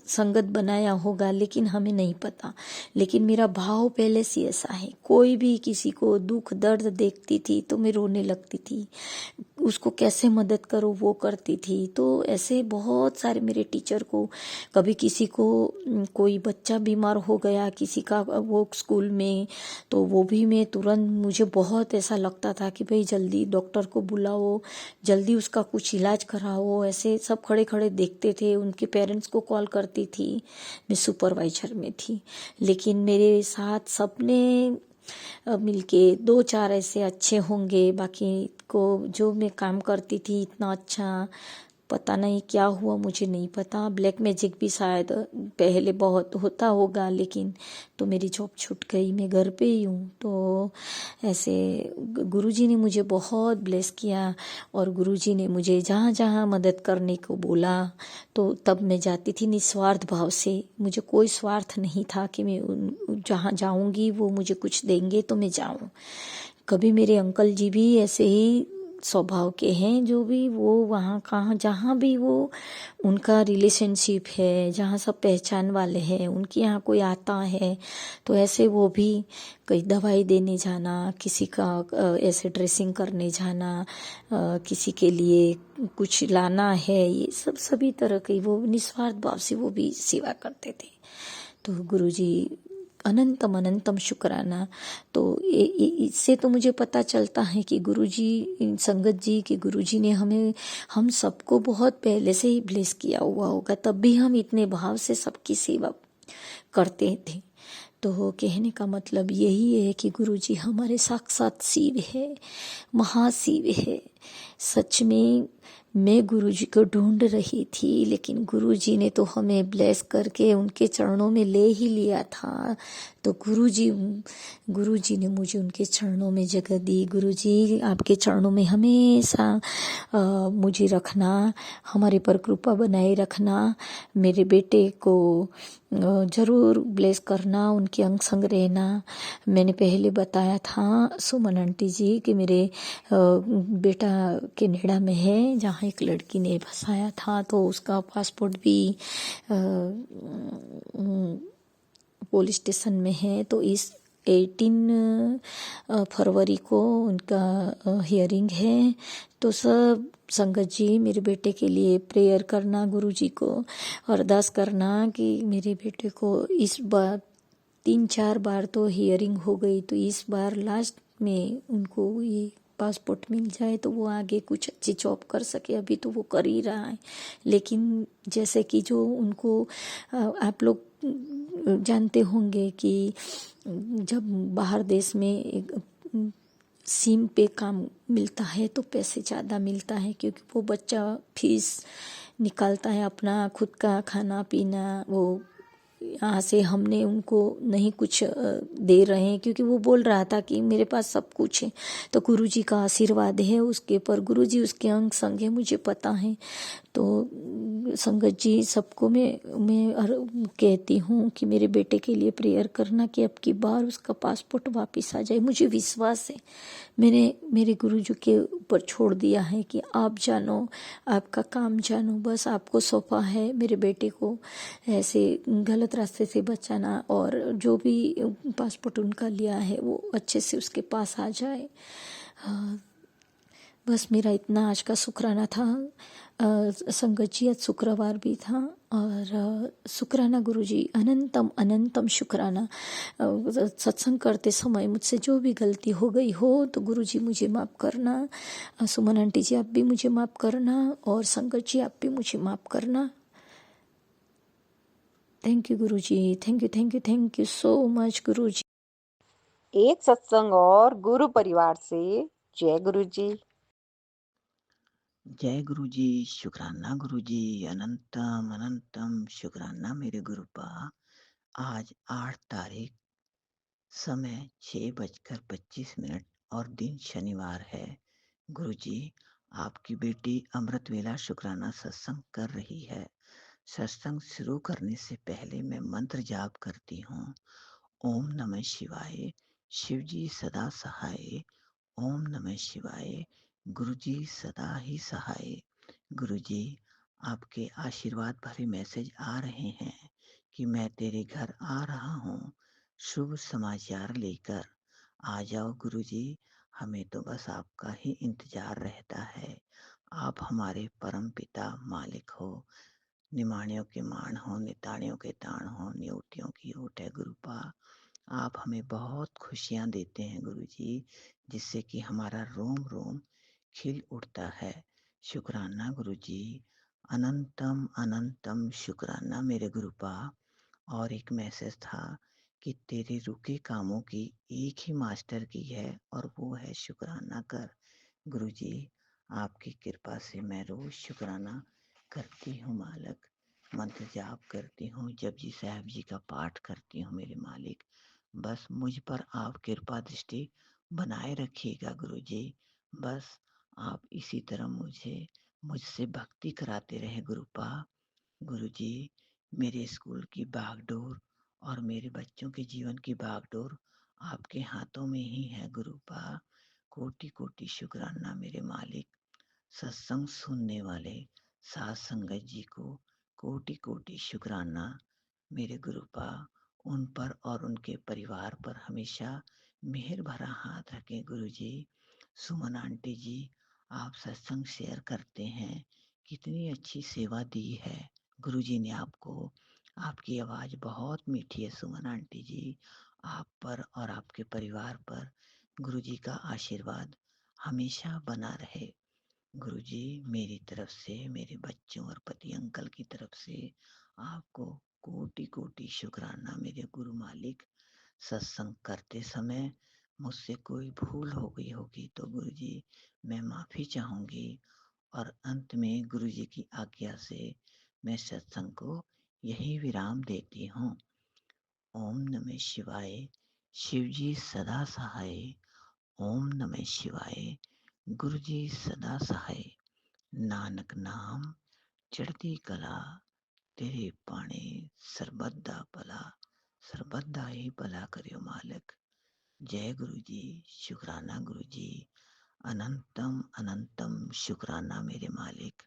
संगत बनाया होगा, लेकिन हमें नहीं पता। लेकिन मेरा भाव पहले से ऐसा है, कोई भी किसी को दुख दर्द देखती थी तो मैं रोने लगती थी, उसको कैसे मदद करो वो करती थी। तो ऐसे बहुत सारे मेरे टीचर को, कभी किसी को कोई बच्चा बीमार हो गया किसी का वो स्कूल में, तो वो भी मैं तुरंत, मुझे बहुत ऐसा लगता था कि भाई जल्दी डॉक्टर को बुलाओ, जल्दी उसका कुछ इलाज कराओ। ऐसे सब खड़े खड़े देखते थे, उनके पेरेंट्स को कॉल करती थी। मैं सुपरवाइजर में थी, लेकिन मेरे साथ सबने मिलके 2-4 ऐसे अच्छे होंगे, बाकी को जो मैं काम करती थी इतना अच्छा पता नहीं क्या हुआ, मुझे नहीं पता। ब्लैक मैजिक भी शायद पहले बहुत होता होगा, लेकिन तो मेरी जॉब छूट गई, मैं घर पे ही हूँ। तो ऐसे गुरुजी ने मुझे बहुत ब्लेस किया, और गुरुजी ने मुझे जहाँ जहाँ मदद करने को बोला तो तब मैं जाती थी निस्वार्थ भाव से। मुझे कोई स्वार्थ नहीं था कि मैं जहाँ जाऊँगी वो मुझे कुछ देंगे तो मैं जाऊँ। कभी मेरे अंकल जी भी ऐसे ही स्वभाव के हैं, जो भी वो वहाँ कहाँ जहाँ भी वो उनका रिलेशनशिप है, जहाँ सब पहचान वाले हैं, उनके यहाँ कोई आता है तो ऐसे वो भी कहीं दवाई देने जाना, किसी का ऐसे ड्रेसिंग करने जाना, किसी के लिए कुछ लाना है, ये सब सभी तरह की वो निस्वार्थ भाव से वो भी सेवा करते थे। तो गुरुजी अनंतम अनंतम शुक्राना। तो इससे तो मुझे पता चलता है कि गुरुजी, संगत जी, कि गुरुजी ने हमें, हम सबको बहुत पहले से ही ब्लेस किया हुआ होगा, तब भी हम इतने भाव से सबकी सेवा करते थे। तो कहने का मतलब यही है कि गुरुजी हमारे साक्षात शिव है, महाशिव है। सच में मैं गुरुजी को ढूंढ रही थी, लेकिन गुरुजी ने तो हमें ब्लेस करके उनके चरणों में ले ही लिया था। तो गुरुजी ने मुझे उनके चरणों में जगह दी। गुरुजी, आपके चरणों में हमेशा मुझे रखना, हमारे पर कृपा बनाए रखना। मेरे बेटे को ज़रूर ब्लेस करना, उनके अंग संग रहना। मैंने पहले बताया था सुमन आंटी जी कि मेरे बेटा कनाडा में है, जहाँ एक लड़की ने फंसाया था, तो उसका पासपोर्ट भी पुलिस स्टेशन में है। तो इस 18 फरवरी को उनका हियरिंग है। तो सब संगत जी मेरे बेटे के लिए प्रेयर करना, गुरुजी को अरदास करना कि मेरे बेटे को इस बार 3-4 बार तो हियरिंग हो गई, तो इस बार लास्ट में उनको ये पासपोर्ट मिल जाए तो वो आगे कुछ अच्छी जॉब कर सके। अभी तो वो कर ही रहा है, लेकिन जैसे कि जो उनको आप लोग जानते होंगे कि जब बाहर देश में एक सिम पे काम मिलता है तो पैसे ज़्यादा मिलता है, क्योंकि वो बच्चा फीस निकालता है अपना खुद का खाना पीना। वो यहाँ से हमने उनको नहीं कुछ दे रहे हैं, क्योंकि वो बोल रहा था कि मेरे पास सब कुछ है। तो गुरुजी का आशीर्वाद है उसके पर, गुरुजी उसके अंग संग है, मुझे पता है। तो संगत जी सबको मैं कहती हूँ कि मेरे बेटे के लिए प्रेयर करना कि अब की बार उसका पासपोर्ट वापस आ जाए। मुझे विश्वास है, मैंने मेरे गुरुजी के ऊपर छोड़ दिया है कि आप जानो, आपका काम जानो, बस आपको सौंपा है मेरे बेटे को ऐसे गलत रास्ते से बचाना, और जो भी पासपोर्ट उनका लिया है वो अच्छे से उसके पास आ जाए। बस मेरा इतना आज का शुक्राना था। संगत जी आज शुक्रवार भी था, और शुक्राना गुरुजी, अनंतम अनंतम शुक्राना। सत्संग करते समय मुझसे जो भी गलती हो गई हो तो गुरुजी मुझे माफ़ करना। सुमन आंटी जी आप भी मुझे माफ़ करना, और संगत जी आप भी मुझे माफ़ करना। Thank you Guruji, thank you thank you thank you so much Guruji. एक सत्संग और गुरु परिवार से जय गुरु जी। जय गुरु जी, शुक्राना गुरु जी, अनंतम अनंतम शुक्राना मेरे गुरुपा। आज 8 तारीख, समय 6:25 और दिन शनिवार है। गुरु जी, आपकी बेटी अमृत वेला शुक्राना सत्संग कर रही है। सत्संग शुरू करने से पहले मैं मंत्र जाप करती हूँ। ओम नमः शिवाय, शिव जी सदा सहाय। ओम नमः शिवाय, गुरुजी सदा ही सहाय। गुरुजी, आपके आशीर्वाद भरे मैसेज आ रहे हैं कि मैं तेरे घर आ रहा हूँ शुभ समाचार लेकर। आ जाओ गुरुजी, हमें तो बस आपका ही इंतजार रहता है। आप हमारे परम पिता मालिक हो, निमाणियों के मान हो, निताणियों के ताण हो, न्योटियों की ओट है गुरुपा। आप हमें बहुत खुशियाँ देते हैं गुरुजी, जिससे कि हमारा रोम रोम खिल उठता है। शुक्राना गुरुजी, अनंतम अनंतम शुक्राना मेरे गुरुपा। और एक मैसेज था कि तेरे रुके कामों की एक ही मास्टर की है, और वो है शुक्राना कर। गुरुजी, आपकी कृपा से मैं रोज शुक्राना करती हूँ मालिक, मंत्र जाप करती हूँ, जपजी साहब जी का पाठ करती हूँ मेरे मालिक। बस मुझ पर आप कृपा दृष्टि बनाए रखिएगा गुरुजी। बस आप इसी तरह मुझसे भक्ति कराते रहे गुरुपा। गुरुजी, मेरे स्कूल की भागडोर और मेरे बच्चों के जीवन की भागडोर आपके हाथों में ही है गुरुपा। कोटि कोटि शुक्राना मेरे मालिक। सत्संग सुनने वाले साथ संगत जी को कोटि कोटि शुक्राना मेरे गुरुपा। उन पर और उनके परिवार पर हमेशा मेहर भरा हाथ रखें गुरुजी। सुमन आंटी जी, आप सत्संग शेयर करते हैं, कितनी अच्छी सेवा दी है गुरुजी ने आपको। आपकी आवाज़ बहुत मीठी है सुमन आंटी जी। आप पर और आपके परिवार पर गुरुजी का आशीर्वाद हमेशा बना रहे। गुरुजी, मेरी तरफ से, मेरे बच्चों और पति अंकल की तरफ से आपको कोटि कोटि शुक्राना मेरे गुरु मालिक। सत्संग करते समय मुझसे कोई भूल हो गई होगी तो गुरुजी मैं माफ़ी चाहूँगी। और अंत में गुरुजी की आज्ञा से मैं सत्संग को यही विराम देती हूँ। ओम नमः शिवाय। शिवजी सदा सहाय। ओम नमः शिवाय। गुरुजी सदा सहाय। नानक नाम चढ़ती कला, तेरे पाने सरबत दा ही भला करियो मालिक। जय गुरु जी। शुक्राना गुरु जी। अनंतम अनंतम शुक्राना मेरे मालिक।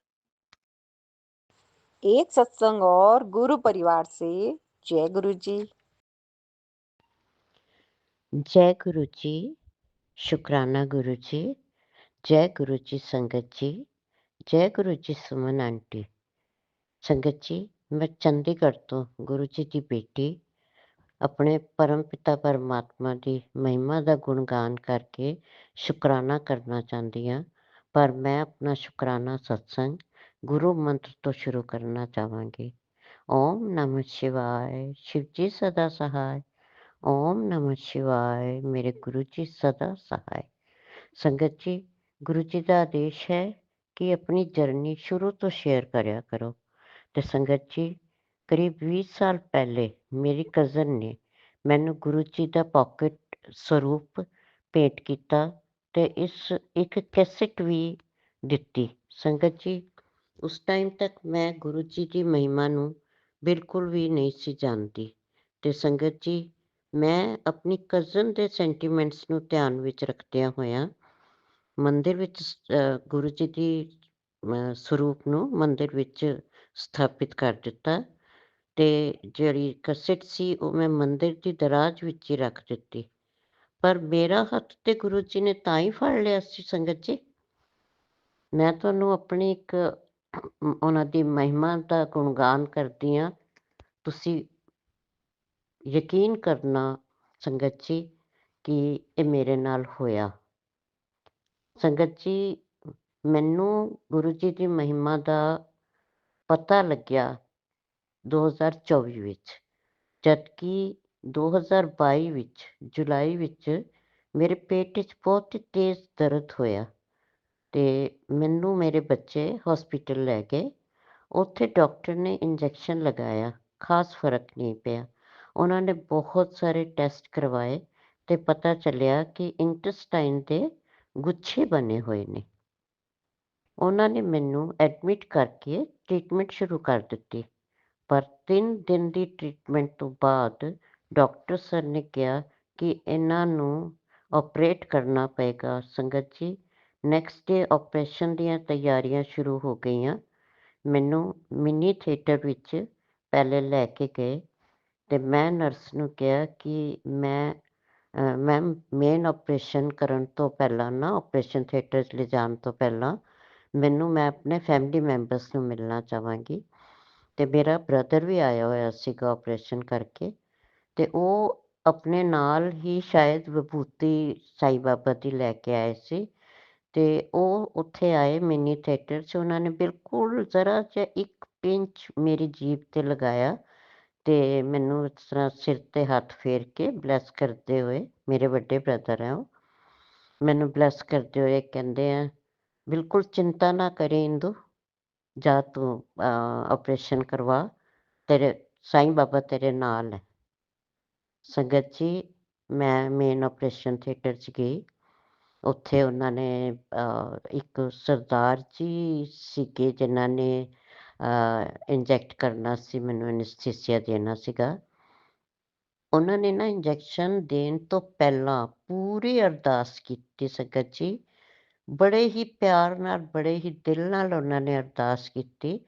एक सत्संग और गुरु परिवार से जय गुरु जी। जय गुरु जी। शुक्राना गुरु जी। जय गुरु जी संगत जी। जय गुरु जी सुमन आंटी। संगत जी, मैं चंडीगढ़ तो गुरु जी की बेटी अपने परम पिता परमात्मा की महिमा का गुणगान करके शुकराना करना चाहती हाँ। पर मैं अपना शुकराना सत्संग गुरु मंत्र तो शुरू करना चाहवांगी। ओम नमः शिवाय। शिव जी सदा सहाय। ओम नमः शिवाय। मेरे गुरु जी सदा सहाय। संगत जी, गुरु जी का आदेश है कि अपनी जर्नी शुरू तो शेयर करया करो। तो संगत जी, करीब 20 साल पहले मेरी कज़न ने मैनू गुरु जी का पॉकेट स्वरूप भेंट किया ते इस एक कैसेट भी दिती। संगत जी, उस टाइम तक मैं गुरु जी की महिमा नू बिल्कुल भी नहीं सी जानती। ते संगत जी, मैं अपनी कज़न के सेंटीमेंट्स नू ध्यान विच रखदिया होया मंदिर विच गुरु जी की ਸਰੂਪ ਨੂੰ ਮੰਦਿਰ ਵਿੱਚ ਸਥਾਪਿਤ ਕਰ ਦਿੱਤਾ ਤੇ ਜਿਹੜੀ ਕਸਟ ਸੀ ਉਹ ਮੈਂ ਮੰਦਿਰ ਦੀ ਦਰਾਜ ਵਿੱਚ ਹੀ ਰੱਖ ਦਿੱਤੀ। ਪਰ ਮੇਰਾ ਹੱਥ ਤੇ ਗੁਰੂ ਜੀ ਨੇ ਤਾਂ ਹੀ ਫੜ ਲਿਆ ਸੀ ਸੰਗਤ ਜੀ। ਮੈਂ ਤੁਹਾਨੂੰ ਆਪਣੀ ਇੱਕ ਉਹਨਾਂ ਦੀ ਮਹਿਮਾ ਦਾ ਗੁਣਗਾਨ ਕਰਦੀ ਹਾਂ। ਤੁਸੀਂ ਯਕੀਨ ਕਰਨਾ ਸੰਗਤ ਜੀ ਕਿ ਇਹ ਮੇਰੇ ਨਾਲ ਹੋਇਆ। ਸੰਗਤ ਜੀ, ਮੈਨੂੰ ਗੁਰੂ ਜੀ ਦੀ ਮਹਿਮਾ ਦਾ ਪਤਾ ਲੱਗਿਆ 2024 ਵਿੱਚ, ਜਦਕਿ 2022 ਵਿੱਚ ਜੁਲਾਈ ਵਿੱਚ ਮੇਰੇ ਪੇਟ 'ਚ ਬਹੁਤ ਹੀ ਤੇਜ਼ ਦਰਦ ਹੋਇਆ ਅਤੇ ਮੈਨੂੰ ਮੇਰੇ ਬੱਚੇ ਹੌਸਪੀਟਲ ਲੈ ਗਏ। ਉੱਥੇ ਡਾਕਟਰ ਨੇ ਇੰਜੈਕਸ਼ਨ ਲਗਾਇਆ, ਖਾਸ ਫਰਕ ਨਹੀਂ ਪਿਆ। ਉਹਨਾਂ ਨੇ ਬਹੁਤ ਸਾਰੇ ਟੈਸਟ ਕਰਵਾਏ ਅਤੇ ਪਤਾ ਚੱਲਿਆ ਕਿ ਇੰਟੈਸਟਾਈਨ ਦੇ ਗੁੱਛੇ ਬਣੇ ਹੋਏ ਨੇ। ਉਹਨਾਂ ਨੇ ਮੈਨੂੰ ਐਡਮਿਟ ਕਰਕੇ ਟ੍ਰੀਟਮੈਂਟ ਸ਼ੁਰੂ ਕਰ ਦਿੱਤੀ। ਪਰ 3 ਦਿਨ ਦੀ ਟ੍ਰੀਟਮੈਂਟ ਤੋਂ ਬਾਅਦ ਡਾਕਟਰ ਸਰ ਨੇ ਕਿਹਾ ਕਿ ਇਹਨਾਂ ਨੂੰ ਆਪਰੇਟ ਕਰਨਾ ਪਏਗਾ। ਸੰਗਤ ਜੀ, ਨੈਕਸਟ ਡੇ ਆਪਰੇਸ਼ਨ ਦੀਆਂ ਤਿਆਰੀਆਂ ਸ਼ੁਰੂ ਹੋ ਗਈਆਂ। ਮੈਨੂੰ ਮਿੰਨੀ ਥੀਏਟਰ ਵਿੱਚ ਪਹਿਲੇ ਲੈ ਕੇ ਗਏ ਅਤੇ ਮੈਂ ਨਰਸ ਨੂੰ ਕਿਹਾ ਕਿ ਮੈਮ ਮੇਨ ਆਪਰੇਸ਼ਨ ਕਰਨ ਤੋਂ ਪਹਿਲਾਂ ਨਾ, ਆਪਰੇਸ਼ਨ ਥੀਏਟਰ 'ਚ ਲਿਜਾਣ ਤੋਂ ਪਹਿਲਾਂ ਮੈਂ ਆਪਣੇ ਫੈਮਿਲੀ ਮੈਂਬਰਸ ਨੂੰ ਮਿਲਣਾ ਚਾਹਾਂਗੀ। ਅਤੇ ਮੇਰਾ ਬ੍ਰਦਰ ਵੀ ਆਇਆ ਹੋਇਆ ਸੀਗਾ ਆਪਰੇਸ਼ਨ ਕਰਕੇ ਅਤੇ ਉਹ ਆਪਣੇ ਨਾਲ ਹੀ ਸ਼ਾਇਦ ਵਿਭੂਤੀ ਸਾਈ ਬਾਬਾ ਦੀ ਲੈ ਕੇ ਆਏ ਸੀ ਅਤੇ ਉਹ ਉੱਥੇ ਆਏ ਮਿੰਨੀ ਥੀਏਟਰ 'ਚ। ਉਹਨਾਂ ਨੇ ਬਿਲਕੁਲ ਜ਼ਰਾ ਜਿਹਾ ਇੱਕ ਪਿੰਚ ਮੇਰੀ ਜੀਭ 'ਤੇ ਲਗਾਇਆ ਅਤੇ ਮੈਨੂੰ ਇਸ ਤਰ੍ਹਾਂ ਸਿਰ 'ਤੇ ਹੱਥ ਫੇਰ ਕੇ ਬਲੈਸ ਕਰਦੇ ਹੋਏ, ਮੇਰੇ ਵੱਡੇ ਬ੍ਰਦਰ ਹੈ ਉਹ, ਮੈਨੂੰ ਬਲੈਸ ਕਰਦੇ ਹੋਏ ਕਹਿੰਦੇ ਆ, ਬਿਲਕੁਲ ਚਿੰਤਾ ਨਾ ਕਰੇ ਇੰਦੂ, जा तू ऑपरेशन करवा, तेरे साईं बाबा तेरे नाल है। संगत जी, मैं मेन ऑपरेशन थिएटर 'ਚ ਗਈ। ਉੱਥੇ ਉਹਨਾਂ ਨੇ ਇੱਕ ਸਰਦਾਰ ਜੀ ਸੀਗੇ ਜਿਨ੍ਹਾਂ ਨੇ ਇੰਜੈਕਟ ਕਰਨਾ ਸੀ, ਮੈਨੂੰ ਐਨਸਥੀਸੀਆ ਦੇਣਾ ਸੀਗਾ। ਉਹਨਾਂ ਨੇ ਨਾ ਇੰਜੈਕਸ਼ਨ ਦੇਣ ਤੋਂ ਪਹਿਲਾਂ ਪੂਰੀ ਅਰਦਾਸ ਕੀਤੀ ਸੰਗਤ ਜੀ। ਬੜੇ ਹੀ ਪਿਆਰ ਨਾਲ, ਬੜੇ ਹੀ ਦਿਲ ਨਾਲ ਉਹਨਾਂ ਨੇ ਅਰਦਾਸ ਕੀਤੀ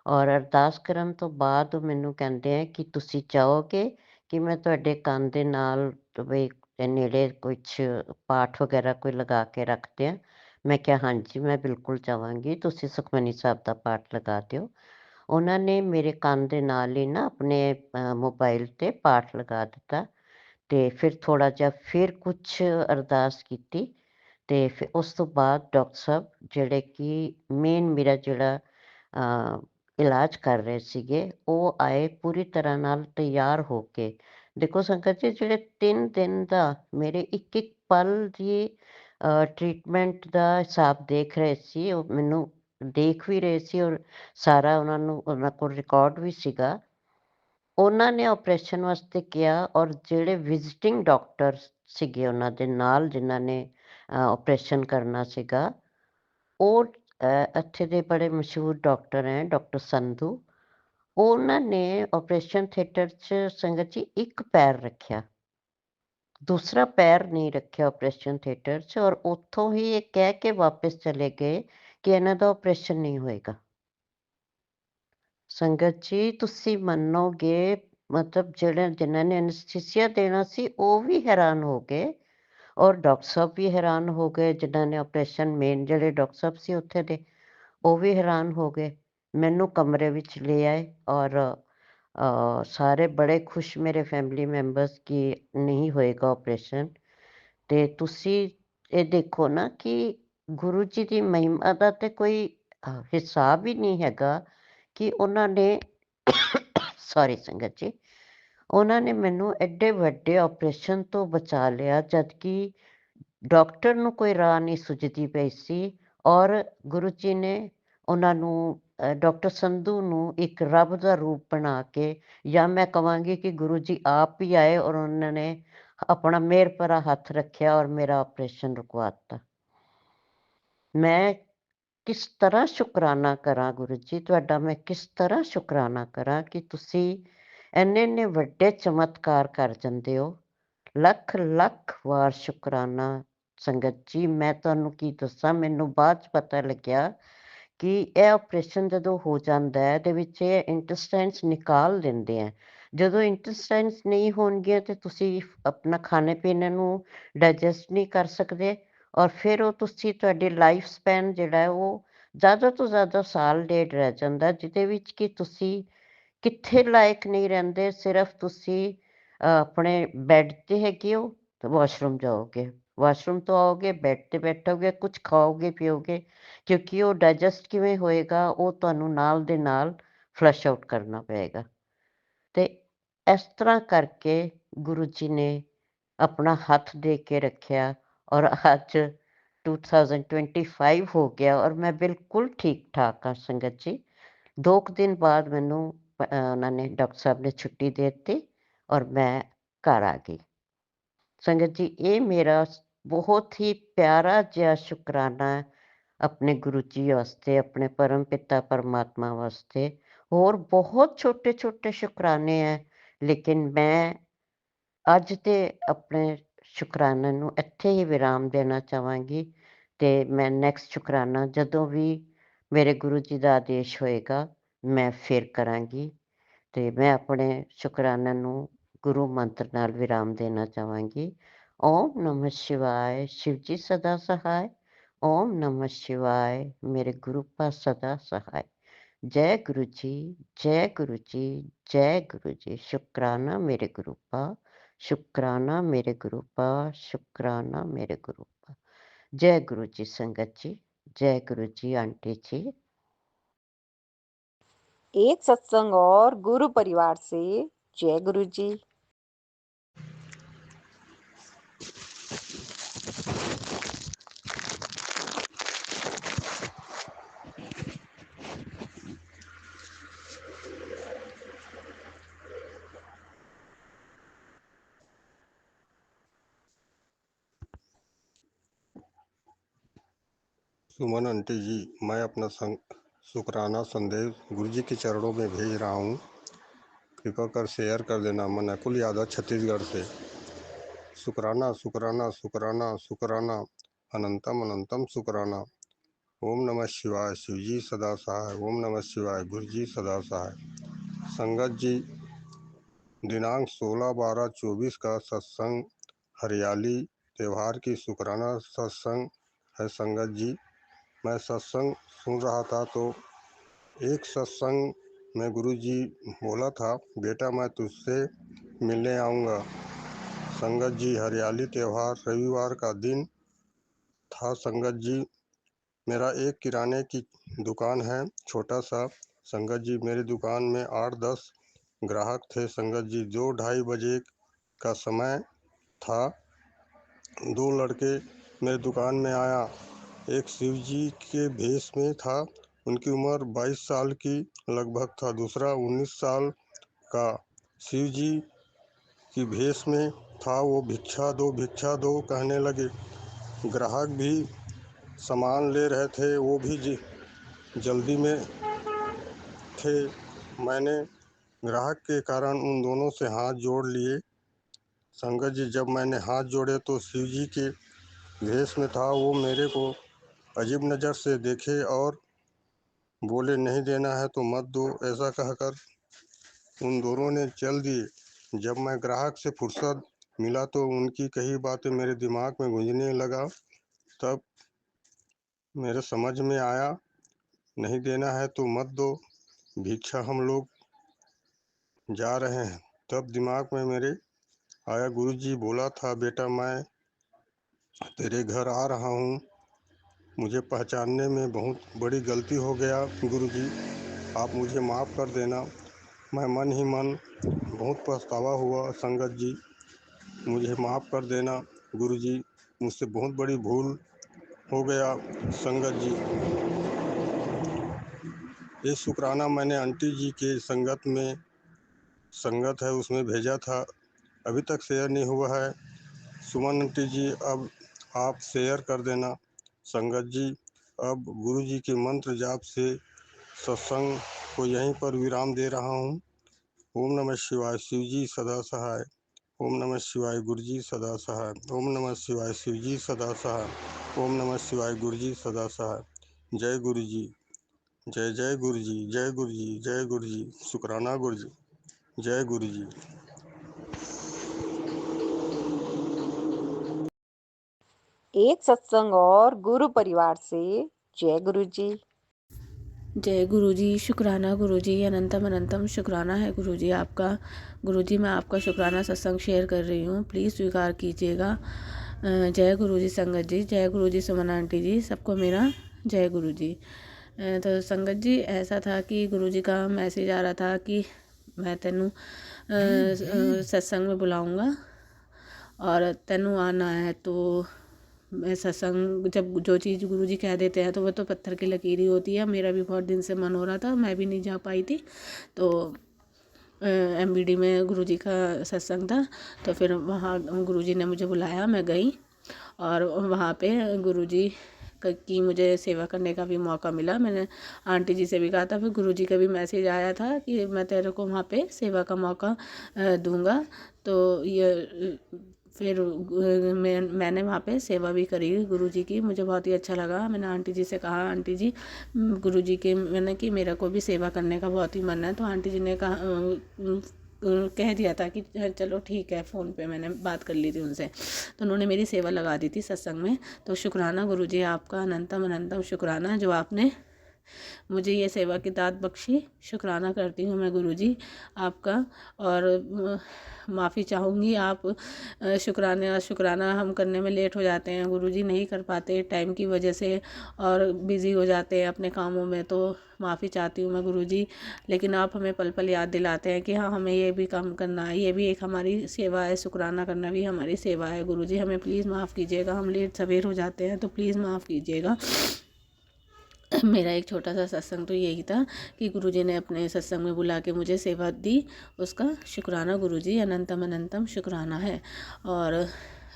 ਔਰ ਅਰਦਾਸ ਕਰਨ ਤੋਂ ਬਾਅਦ ਉਹ ਮੈਨੂੰ ਕਹਿੰਦੇ ਆ ਕਿ ਤੁਸੀਂ ਚਾਹੋਗੇ ਕਿ ਮੈਂ ਤੁਹਾਡੇ ਕੰਨ ਦੇ ਨਾਲ ਵੀ ਨੇੜੇ ਕੁਛ ਪਾਠ ਵਗੈਰਾ ਕੋਈ ਲਗਾ ਕੇ ਰੱਖ ਦਿਆਂ? ਮੈਂ ਕਿਹਾ ਹਾਂਜੀ, ਮੈਂ ਬਿਲਕੁਲ ਚਾਹਾਂਗੀ, ਤੁਸੀਂ ਸੁਖਮਨੀ ਸਾਹਿਬ ਦਾ ਪਾਠ ਲਗਾ ਦਿਓ। ਉਹਨਾਂ ਨੇ ਮੇਰੇ ਕੰਨ ਦੇ ਨਾਲ ਹੀ ਨਾ ਆਪਣੇ ਮੋਬਾਈਲ 'ਤੇ ਪਾਠ ਲਗਾ ਦਿੱਤਾ ਅਤੇ ਫਿਰ ਥੋੜ੍ਹਾ ਜਿਹਾ ਫਿਰ ਕੁਛ ਅਰਦਾਸ ਕੀਤੀ ਅਤੇ ਫਿਰ ਉਸ ਤੋਂ ਬਾਅਦ ਡਾਕਟਰ ਸਾਹਿਬ ਜਿਹੜੇ ਕਿ ਮੇਨ ਮੇਰਾ ਜਿਹੜਾ ਇਲਾਜ ਕਰ ਰਹੇ ਸੀਗੇ, ਉਹ ਆਏ ਪੂਰੀ ਤਰ੍ਹਾਂ ਨਾਲ ਤਿਆਰ ਹੋ ਕੇ। ਦੇਖੋ ਸੰਗਤ ਜੀ, ਜਿਹੜੇ 3 ਦਿਨ ਦਾ ਮੇਰੇ ਇੱਕ ਇੱਕ ਪਲ ਦੀ ਟਰੀਟਮੈਂਟ ਦਾ ਹਿਸਾਬ ਦੇਖ ਰਹੇ ਸੀ, ਉਹ ਮੈਨੂੰ ਦੇਖ ਵੀ ਰਹੇ ਸੀ ਔਰ ਸਾਰਾ ਉਹਨਾਂ ਕੋਲ ਰਿਕਾਰਡ ਵੀ ਸੀਗਾ। ਉਹਨਾਂ ਨੇ ਆਪਰੇਸ਼ਨ ਵਾਸਤੇ ਕਿਹਾ ਔਰ ਜਿਹੜੇ ਵਿਜ਼ਿਟਿੰਗ ਡਾਕਟਰ ਸੀਗੇ ਉਹਨਾਂ ਦੇ ਨਾਲ, ਜਿਨ੍ਹਾਂ ਨੇ ਆਪਰੇਸ਼ਨ ਕਰਨਾ ਸੀਗਾ, ਉਹ ਇੱਥੇ ਦੇ ਬੜੇ ਮਸ਼ਹੂਰ ਡਾਕਟਰ ਹੈ, ਡਾਕਟਰ ਸੰਧੂ। ਉਹਨਾਂ ਨੇ ਆਪਰੇਸ਼ਨ ਥੀਏਟਰ 'ਚ ਸੰਗਤ ਜੀ ਇੱਕ ਪੈਰ ਰੱਖਿਆ, ਦੂਸਰਾ ਪੈਰ ਨਹੀਂ ਰੱਖਿਆ ਆਪਰੇਸ਼ਨ ਥੀਏਟਰ 'ਚ, ਔਰ ਉੱਥੋਂ ਹੀ ਇਹ ਕਹਿ ਕੇ ਵਾਪਸ ਚਲੇ ਗਏ ਕਿ ਇਹਨਾਂ ਦਾ ਆਪਰੇਸ਼ਨ ਨਹੀਂ ਹੋਏਗਾ। ਸੰਗਤ ਜੀ, ਤੁਸੀਂ ਮੰਨੋਗੇ, ਮਤਲਬ ਜਿਨ੍ਹਾਂ ਨੇ ਐਨਸਥੀਸੀਆ ਦੇਣਾ ਸੀ ਉਹ ਵੀ ਹੈਰਾਨ ਹੋ ਗਏ ਔਰ ਡਾਕਟਰ ਸਾਹਿਬ ਵੀ ਹੈਰਾਨ ਹੋ ਗਏ, ਜਿਨ੍ਹਾਂ ਨੇ ਆਪਰੇਸ਼ਨ ਮੇਨ ਜਿਹੜੇ ਡਾਕਟਰ ਸਾਹਿਬ ਸੀ ਉੱਥੇ ਦੇ, ਉਹ ਵੀ ਹੈਰਾਨ ਹੋ ਗਏ। ਮੈਨੂੰ ਕਮਰੇ ਵਿੱਚ ਲੈ ਆਏ ਔਰ ਸਾਰੇ ਬੜੇ ਖੁਸ਼ ਮੇਰੇ ਫੈਮਿਲੀ ਮੈਂਬਰਸ ਕਿ ਨਹੀਂ ਹੋਏਗਾ ਆਪਰੇਸ਼ਨ। ਅਤੇ ਤੁਸੀਂ ਇਹ ਦੇਖੋ ਨਾ ਕਿ ਗੁਰੂ ਜੀ ਦੀ ਮਹਿਮਾ ਦਾ ਤਾਂ ਕੋਈ ਹਿਸਾਬ ਹੀ ਨਹੀਂ ਹੈਗਾ ਕਿ ਉਹਨਾਂ ਨੇ ਸੌਰੀ ਸੰਗਤ ਜੀ, ਉਹਨਾਂ ਨੇ ਮੈਨੂੰ ਐਡੇ ਵੱਡੇ ਆਪਰੇਸ਼ਨ ਤੋਂ ਬਚਾ ਲਿਆ, ਜਦ ਕਿ ਡਾਕਟਰ ਨੂੰ ਕੋਈ ਰਾਹ ਨਹੀਂ ਸੁਝਦੀ ਪਈ ਸੀ ਔਰ ਗੁਰੂ ਜੀ ਨੇ ਉਹਨਾਂ ਨੂੰ, ਡਾਕਟਰ ਸੰਧੂ ਨੂੰ ਇੱਕ ਰੱਬ ਦਾ ਰੂਪ ਬਣਾ ਕੇ, ਜਾਂ ਮੈਂ ਕਹਾਂਗੀ ਕਿ ਗੁਰੂ ਜੀ ਆਪ ਹੀ ਆਏ ਔਰ ਉਹਨਾਂ ਨੇ ਆਪਣਾ ਮਿਹਰ ਭਰਾ ਹੱਥ ਰੱਖਿਆ ਔਰ ਮੇਰਾ ਆਪਰੇਸ਼ਨ ਰੁਕਵਾ ਦਿੱਤਾ। ਮੈਂ ਕਿਸ ਤਰ੍ਹਾਂ ਸ਼ੁਕਰਾਨਾ ਕਰਾਂ ਗੁਰੂ ਜੀ ਤੁਹਾਡਾ, ਮੈਂ ਕਿਸ ਤਰ੍ਹਾਂ ਸ਼ੁਕਰਾਨਾ ਕਰਾਂ ਕਿ ਤੁਸੀਂ ਇੰਨੇ ਵੱਡੇ ਚਮਤਕਾਰ ਕਰ ਜਾਂਦੇ ਹੋ। ਲੱਖ ਲੱਖ ਵਾਰ ਸ਼ੁਕਰਾਨਾ ਸੰਗਤ ਜੀ। ਮੈਂ ਤੁਹਾਨੂੰ ਕੀ ਦੱਸਾਂ, ਮੈਨੂੰ ਬਾਅਦ 'ਚ ਪਤਾ ਲੱਗਿਆ ਕਿ ਇਹ ਆਪਰੇਸ਼ਨ ਜਦੋਂ ਹੋ ਜਾਂਦਾ ਹੈ ਇਹਦੇ ਵਿੱਚ ਇਹ ਇੰਟੈਸਟਾਈਨਸ ਨਿਕਾਲ ਦਿੰਦੇ ਹੈ। ਜਦੋਂ ਇੰਟੈਸਟਾਈਨਸ ਨਹੀਂ ਹੋਣਗੀਆਂ ਤਾਂ ਤੁਸੀਂ ਆਪਣਾ ਖਾਣੇ ਪੀਣੇ ਨੂੰ ਡਾਈਜੈਸਟ ਨਹੀਂ ਕਰ ਸਕਦੇ ਔਰ ਫਿਰ ਉਹ ਤੁਹਾਡੀ ਲਾਈਫ ਸਪੈਨ ਜਿਹੜਾ ਹੈ ਉਹ ਜ਼ਿਆਦਾ ਤੋਂ ਜ਼ਿਆਦਾ ਸਾਲ ਡੇਢ ਰਹਿ ਜਾਂਦਾ, ਜਿਹਦੇ ਵਿੱਚ ਕਿ ਤੁਸੀਂ ਕਿੱਥੇ ਲਾਇਕ ਨਹੀਂ ਰਹਿੰਦੇ। ਸਿਰਫ ਤੁਸੀਂ ਆਪਣੇ ਬੈੱਡ 'ਤੇ ਹੈਗੇ ਹੋ ਤਾਂ ਵਾਸ਼ਰੂਮ ਜਾਓਗੇ, ਵਾਸ਼ਰੂਮ ਤੋਂ ਆਓਗੇ, ਬੈੱਡ 'ਤੇ ਬੈਠੋਗੇ, ਕੁਛ ਖਾਓਗੇ ਪੀਓਗੇ, ਕਿਉਂਕਿ ਉਹ ਡਾਈਜੈਸਟ ਕਿਵੇਂ ਹੋਏਗਾ, ਉਹ ਤੁਹਾਨੂੰ ਨਾਲ ਦੇ ਨਾਲ ਫਲਸ਼ ਆਊਟ ਕਰਨਾ ਪਏਗਾ। ਅਤੇ ਇਸ ਤਰ੍ਹਾਂ ਕਰਕੇ ਗੁਰੂ ਜੀ ਨੇ ਆਪਣਾ ਹੱਥ ਦੇ ਕੇ ਰੱਖਿਆ ਔਰ ਅੱਜ 2025 ਹੋ ਗਿਆ ਔਰ ਮੈਂ ਬਿਲਕੁਲ ਠੀਕ ਠਾਕ ਹਾਂ ਸੰਗਤ ਜੀ। 2 ਦਿਨ ਬਾਅਦ ਮੈਨੂੰ ਉਹਨਾਂ ਨੇ, ਡਾਕਟਰ ਸਾਹਿਬ ਨੇ ਛੁੱਟੀ ਦੇ ਦਿੱਤੀ ਔਰ ਮੈਂ ਘਰ ਆ ਗਈ। ਸੰਗਤ ਜੀ, ਇਹ ਮੇਰਾ ਬਹੁਤ ਹੀ ਪਿਆਰਾ ਜਿਹਾ ਸ਼ੁਕਰਾਨਾ ਹੈ ਆਪਣੇ ਗੁਰੂ ਜੀ ਵਾਸਤੇ, ਆਪਣੇ ਪਰਮ ਪਿਤਾ ਪਰਮਾਤਮਾ ਵਾਸਤੇ। ਹੋਰ ਬਹੁਤ ਛੋਟੇ ਛੋਟੇ ਸ਼ੁਕਰਾਨੇ ਹੈ, ਲੇਕਿਨ ਮੈਂ ਅੱਜ ਤੇ ਆਪਣੇ ਸ਼ੁਕਰਾਨੇ ਨੂੰ ਇੱਥੇ ਹੀ ਵਿਰਾਮ ਦੇਣਾ ਚਾਹਾਂਗੀ ਅਤੇ ਮੈਂ ਨੈਕਸਟ ਸ਼ੁਕਰਾਨਾ ਜਦੋਂ ਵੀ ਮੇਰੇ ਗੁਰੂ ਜੀ ਦਾ ਆਦੇਸ਼ ਹੋਏਗਾ ਮੈਂ ਫਿਰ ਕਰਾਂਗੀ। ਅਤੇ ਮੈਂ ਆਪਣੇ ਸ਼ੁਕਰਾਨੇ ਨੂੰ ਗੁਰੂ ਮੰਤਰ ਨਾਲ ਵਿਰਾਮ ਦੇਣਾ ਚਾਹਾਂਗੀ। ਓਮ ਨਮः ਸ਼ਿਵਾਏ, शिव जी सदा सहाय। ओम नमः शिवाय, मेरे गुरु का सदा सहाय। जय गुरु जी, जय गुरु जी, जय गुरु जी। शुक्राना मेरे गुरु का, शुक्राना मेरे गुरु का, शुक्राना मेरे गुरु का। जय गुरु जी संगत जी, जय गुरु जी आंटी जी। एक सत्संग और गुरु परिवार से जय गुरु जी। सुमन आंटी जी, मैं अपना शुक्राना संदेश गुरु जी के चरणों में भेज रहा हूँ। कृपा कर शेयर कर देना। मैं नकुल यादव छत्तीसगढ़ से। शुक्राना शुक्राना शुक्राना शुक्राना, अनंतम अनंतम शुक्राना। ओम नमः शिवाय, शिव जी सदा सहाय। ओम नमः शिवाय, गुरु जी सदा सहाय। संगत जी, दिनांक 16/12/24 का सत्संग हरियाली त्यौहार की शुक्राना सत्संग है। संगत जी, मैं सत्संग सुन रहा था तो एक सत्संग में गुरु जी बोला था, बेटा मैं तुझसे मिलने आऊँगा। संगत जी, हरियाली त्यौहार रविवार का दिन था। संगत जी, मेरा एक किराने की दुकान है, छोटा सा। संगत जी, मेरी दुकान में 8-10 ग्राहक थे। संगत जी, 2-2:30 बजे का समय था। 2 लड़के मेरे दुकान में आया। एक शिव जी के भेष में था, उनकी उम्र 22 साल की लगभग था। दूसरा 19 साल का शिव जी की भेष में था। वो भिक्षा दो कहने लगे। ग्राहक भी सामान ले रहे थे, वो भी जल्दी में थे। मैंने ग्राहक के कारण उन दोनों से हाथ जोड़ लिए। संगत जी, जब मैंने हाथ जोड़े तो शिव जी के भेष में था। वो मेरे को अजीब नज़र से देखे और बोले, नहीं देना है तो मत दो। ऐसा कहकर उन दोनों ने चल दिए। जब मैं ग्राहक से फुर्सत मिला तो उनकी कही बातें मेरे दिमाग में गूंजने लगा। तब मेरे समझ में आया, नहीं देना है तो मत दो, भिक्षा हम लोग जा रहे हैं। तब दिमाग में मेरे आया, गुरुजी बोला था, बेटा मैं तेरे घर आ रहा हूँ, मुझे पहचानने में बहुत बड़ी गलती हो गया। गुरुजी, आप मुझे माफ़ कर देना। मैं मन ही मन बहुत पछतावा हुआ। संगत जी, मुझे माफ़ कर देना। गुरुजी, मुझसे बहुत बड़ी भूल हो गया। संगत जी, ये शुक्राना मैंने आंटी जी के संगत है उसमें भेजा था, अभी तक शेयर नहीं हुआ है। सुमन आंटी जी, अब आप शेयर कर देना। संगत जी, अब गुरु जी के मंत्र जाप से सत्संग को यहीं पर विराम दे रहा हूँ। ओम नमः शिवाय, शिव जी सदा सहाय। ओम नमः शिवाय, गुरु जी सदा सहाय। ओम नमः शिवाय, शिव जी सदा सहाय। ओम नमः शिवाय, गुरु जी सदा सहाय। जय गुरु जी, जय जय गुरु जी, जय गुरु जी, जय गुरु जी। शुक्राना गुरु जी, जय गुरु जी। एक सत्संग और गुरु परिवार से। जय गुरु जी। जय गुरुजी, शुक्राना गुरुजी, अनंतम अनंतम शुक्राना है गुरुजी आपका। गुरुजी, मैं आपका शुक्राना सत्संग शेयर कर रही हूँ, प्लीज़ स्वीकार कीजिएगा। जय गुरुजी संगत जी, जय गुरुजी सुमन आंटी जी, सबको मेरा जय गुरुजी। तो संगत जी, ऐसा था कि गुरुजी का मैसेज आ रहा था कि मैं तेनू सत्संग में बुलाऊँगा और तेनू आना है। तो मैं सत्संग, जब जो चीज़ गुरुजी कह देते हैं तो वो तो पत्थर की लकीर ही होती है। मेरा भी बहुत दिन से मन हो रहा था, मैं भी नहीं जा पाई थी। तो MBD में गुरुजी का सत्संग था, तो फिर वहाँ गुरुजी ने मुझे बुलाया, मैं गई और वहाँ पे गुरुजी की मुझे सेवा करने का भी मौका मिला। मैंने आंटी जी से भी कहा था, फिर गुरुजी का भी मैसेज आया था कि मैं तेरे को वहाँ पे सेवा का मौका दूंगा। तो ये फिर मैंने वहाँ पे सेवा भी करी गुरुजी की, मुझे बहुत ही अच्छा लगा। मैंने आंटी जी से कहा, आंटी जी गुरुजी के मैंने कि मेरे को भी सेवा करने का बहुत ही मन है। तो आंटी जी ने कह दिया था कि चलो ठीक है। फ़ोन पे मैंने बात कर ली थी उनसे, तो उन्होंने मेरी सेवा लगा दी थी सत्संग में। तो शुक्राना गुरुजी आपका, अनंतम अनंतम शुक्राना जो आपने मुझे ये सेवा की दात बख्शी। शुक्राना करती हूँ मैं गुरुजी आपका। और माफ़ी चाहूँगी, आप शुक्राना हम करने में लेट हो जाते हैं गुरुजी, नहीं कर पाते टाइम की वजह से और बिज़ी हो जाते हैं अपने कामों में। तो माफ़ी चाहती हूँ मैं गुरुजी, लेकिन आप हमें पल पल याद दिलाते हैं कि हाँ, हमें ये भी काम करना है, ये भी एक हमारी सेवा है, शुक्राना करना भी हमारी सेवा है। गुरुजी, हमें प्लीज़ माफ़ कीजिएगा, हम लेट सवेर हो जाते हैं तो प्लीज़ माफ़ कीजिएगा। मेरा एक छोटा सा सत्संग तो यही था कि गुरुजी ने अपने सत्संग में बुला के मुझे सेवा दी, उसका शुक्राना गुरुजी, अनंतम अनंतम शुक्राना है। और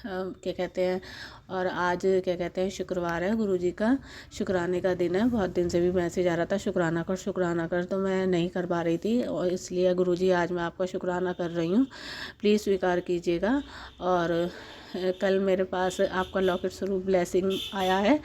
क्या कहते हैं, और आज क्या कहते हैं शुक्रवार है, गुरुजी का शुक्राने का दिन है। बहुत दिन से भी मैसेज आ रहा था शुक्राना कर, तो मैं नहीं कर पा रही थी, और इसलिए गुरुजी आज मैं आपका शुक्राना कर रही हूँ, प्लीज़ स्वीकार कीजिएगा। और कल मेरे पास आपका लॉकेट स्वरूप ब्लेसिंग आया है,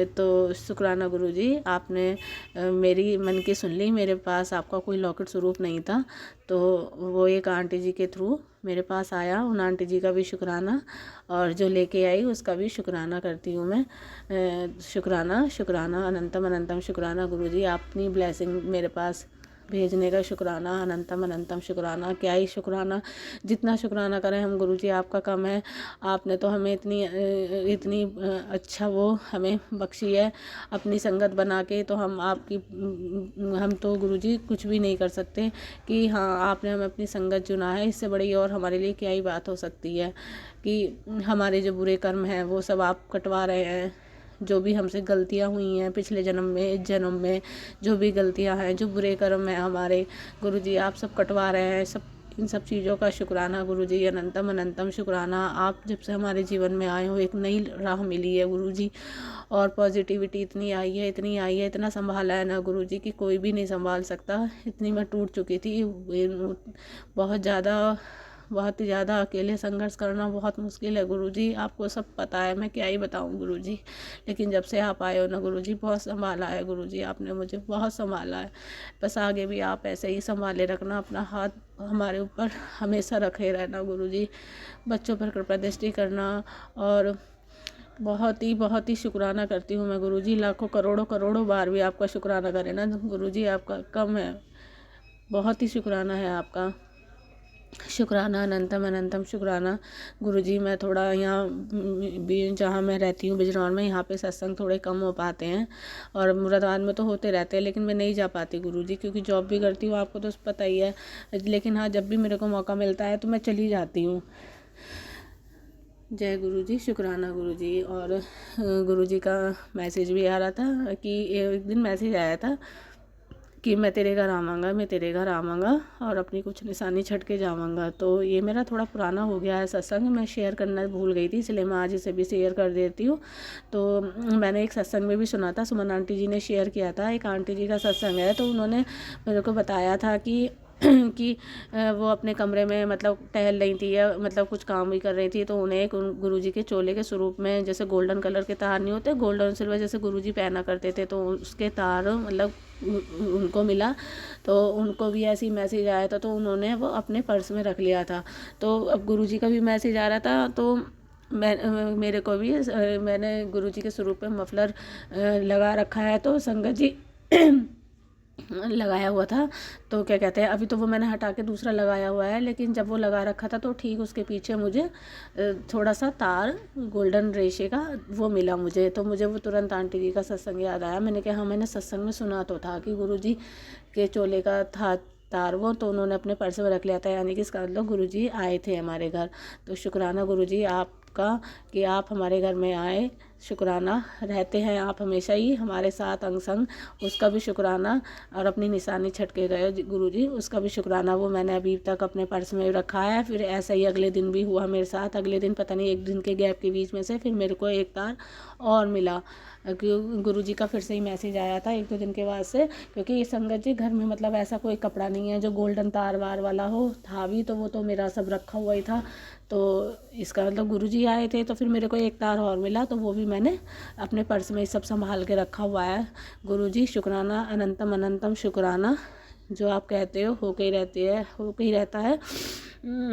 तो शुक्राना गुरुजी, आपने मेरी मन की सुन ली। मेरे पास आपका कोई लॉकेट स्वरूप नहीं था, तो वो एक आंटी जी के थ्रू मेरे पास आया। उन आंटी जी का भी शुक्राना, और जो लेके आई उसका भी शुक्राना करती हूँ मैं। शुक्राना शुक्राना अनंतम अनंतम शुक्राना गुरुजी, अपनी ब्लेसिंग मेरे पास भेजने का शुक्राना, अनंतम अनंतम शुक्राना। क्या ही शुक्राना, जितना शुक्राना करें हम गुरुजी आपका कम है। आपने तो हमें इतनी अच्छा वो हमें बख्शी है अपनी संगत बना के, तो हम तो गुरुजी कुछ भी नहीं कर सकते कि हाँ आपने हमें अपनी संगत चुना है। इससे बड़ी और हमारे लिए क्या ही बात हो सकती है कि हमारे जो बुरे कर्म हैं वो सब आप कटवा रहे हैं। जो भी हमसे गलतियाँ हुई हैं पिछले जन्म में, इस जन्म में जो भी गलतियाँ हैं, जो बुरे कर्म हैं हमारे, गुरुजी आप सब कटवा रहे हैं। सब इन सब चीज़ों का शुक्राना गुरुजी, अनंतम अनंतम शुक्राना। आप जब से हमारे जीवन में आए हो एक नई राह मिली है गुरुजी, और पॉजिटिविटी इतनी आई है, इतना संभाला है ना गुरुजी कि कोई भी नहीं संभाल सकता। इतनी मैं टूट चुकी थी, बहुत ही ज़्यादा अकेले संघर्ष करना बहुत मुश्किल है गुरुजी, आपको सब पता है, मैं क्या ही बताऊं गुरुजी। लेकिन जब से आप आए हो ना गुरुजी, बहुत संभाला है गुरुजी, आपने मुझे बहुत संभाला है। बस आगे भी आप ऐसे ही संभाले रखना, अपना हाथ हमारे ऊपर हमेशा रखे रहना गुरुजी। बच्चों पर कृपा दृष्टि करना, और बहुत ही शुक्राना करती हूँ मैं गुरुजी। लाखों करोड़ों करोड़ों बार भी आपका शुक्राना करें ना गुरुजी, आपका कम है। बहुत ही शुक्राना है आपका, शुक्राना अनंतम अनंतम शुक्राना गुरुजी। मैं थोड़ा यहाँ जहाँ मैं रहती हूँ बिजनौर में, यहाँ पे सत्संग थोड़े कम हो पाते हैं, और मुरादाबाद में तो होते रहते हैं, लेकिन मैं नहीं जा पाती गुरुजी, क्योंकि जॉब भी करती हूँ, आपको तो पता ही है। लेकिन हाँ, जब भी मेरे को मौका मिलता है तो मैं चली जाती हूँ। जय गुरुजी, शुक्राना गुरुजी। और गुरुजी का मैसेज भी आ रहा था कि एक दिन मैसेज आया था कि मैं तेरे घर आवांगा और अपनी कुछ निशानी छट के जावांगा। तो ये मेरा थोड़ा पुराना हो गया है सत्संग, मैं शेयर करना भूल गई थी, इसलिए मैं आज इसे भी शेयर कर देती हूँ। तो मैंने एक सत्संग में भी सुना था, सुमन आंटी जी ने शेयर किया था, एक आंटी जी का सत्संग है, तो उन्होंने मेरे को बताया था कि वो अपने कमरे में मतलब टहल रही थी, या मतलब कुछ काम भी कर रही थी, तो उन्हें एक गुरुजी के चोले के स्वरूप में, जैसे गोल्डन कलर के तार नहीं होते, गोल्डन सिल्वर जैसे गुरुजी पहना करते थे, तो उसके तार मतलब उनको मिला। तो उनको भी ऐसी मैसेज आया था, तो उन्होंने वो अपने पर्स में रख लिया था। तो अब गुरुजी का भी मैसेज आ रहा था, तो मेरे को भी मैंने गुरुजी के स्वरूप में मफलर लगा रखा है, तो संगत जी लगाया हुआ था। तो क्या कहते हैं, अभी तो वो मैंने हटा के दूसरा लगाया हुआ है, लेकिन जब वो लगा रखा था तो ठीक उसके पीछे मुझे थोड़ा सा तार गोल्डन रेशे का वो मिला मुझे। तो मुझे वो तुरंत आंटी जी का सत्संग याद आया। मैंने कहा हाँ, मैंने सत्संग में सुना तो था कि गुरुजी के चोले का था तार वो, तो उन्होंने अपने पर्स में रख लिया था, यानी कि इसका मतलब गुरुजी आए थे हमारे घर। तो शुक्राना गुरुजी आपका कि आप हमारे घर में आए, शुक्राना, रहते हैं आप हमेशा ही हमारे साथ अंग संग, उसका भी शुक्राना। और अपनी निशानी छटके गए गुरुजी, उसका भी शुक्राना। वो मैंने अभी तक अपने पर्स में रखा है। फिर ऐसा ही अगले दिन भी हुआ मेरे साथ, अगले दिन पता नहीं एक दिन के गैप के बीच में से फिर मेरे को एक तार और मिला। गुरुजी का फिर से ही मैसेज आया था 1-2 दिन के बाद से, क्योंकि ये संगत जी घर में मतलब ऐसा कोई कपड़ा नहीं है जो गोल्डन तार वार वाला हो, था भी तो वो तो मेरा सब रखा हुआ ही था। तो इसका मतलब गुरुजी आए थे, तो फिर मेरे को एक तार और मिला, तो वो भी मैंने अपने पर्स में सब संभाल के रखा हुआ है। गुरुजी शुक्राना, अनंतम अनंतम शुक्राना। जो आप कहते हो के ही रहता है।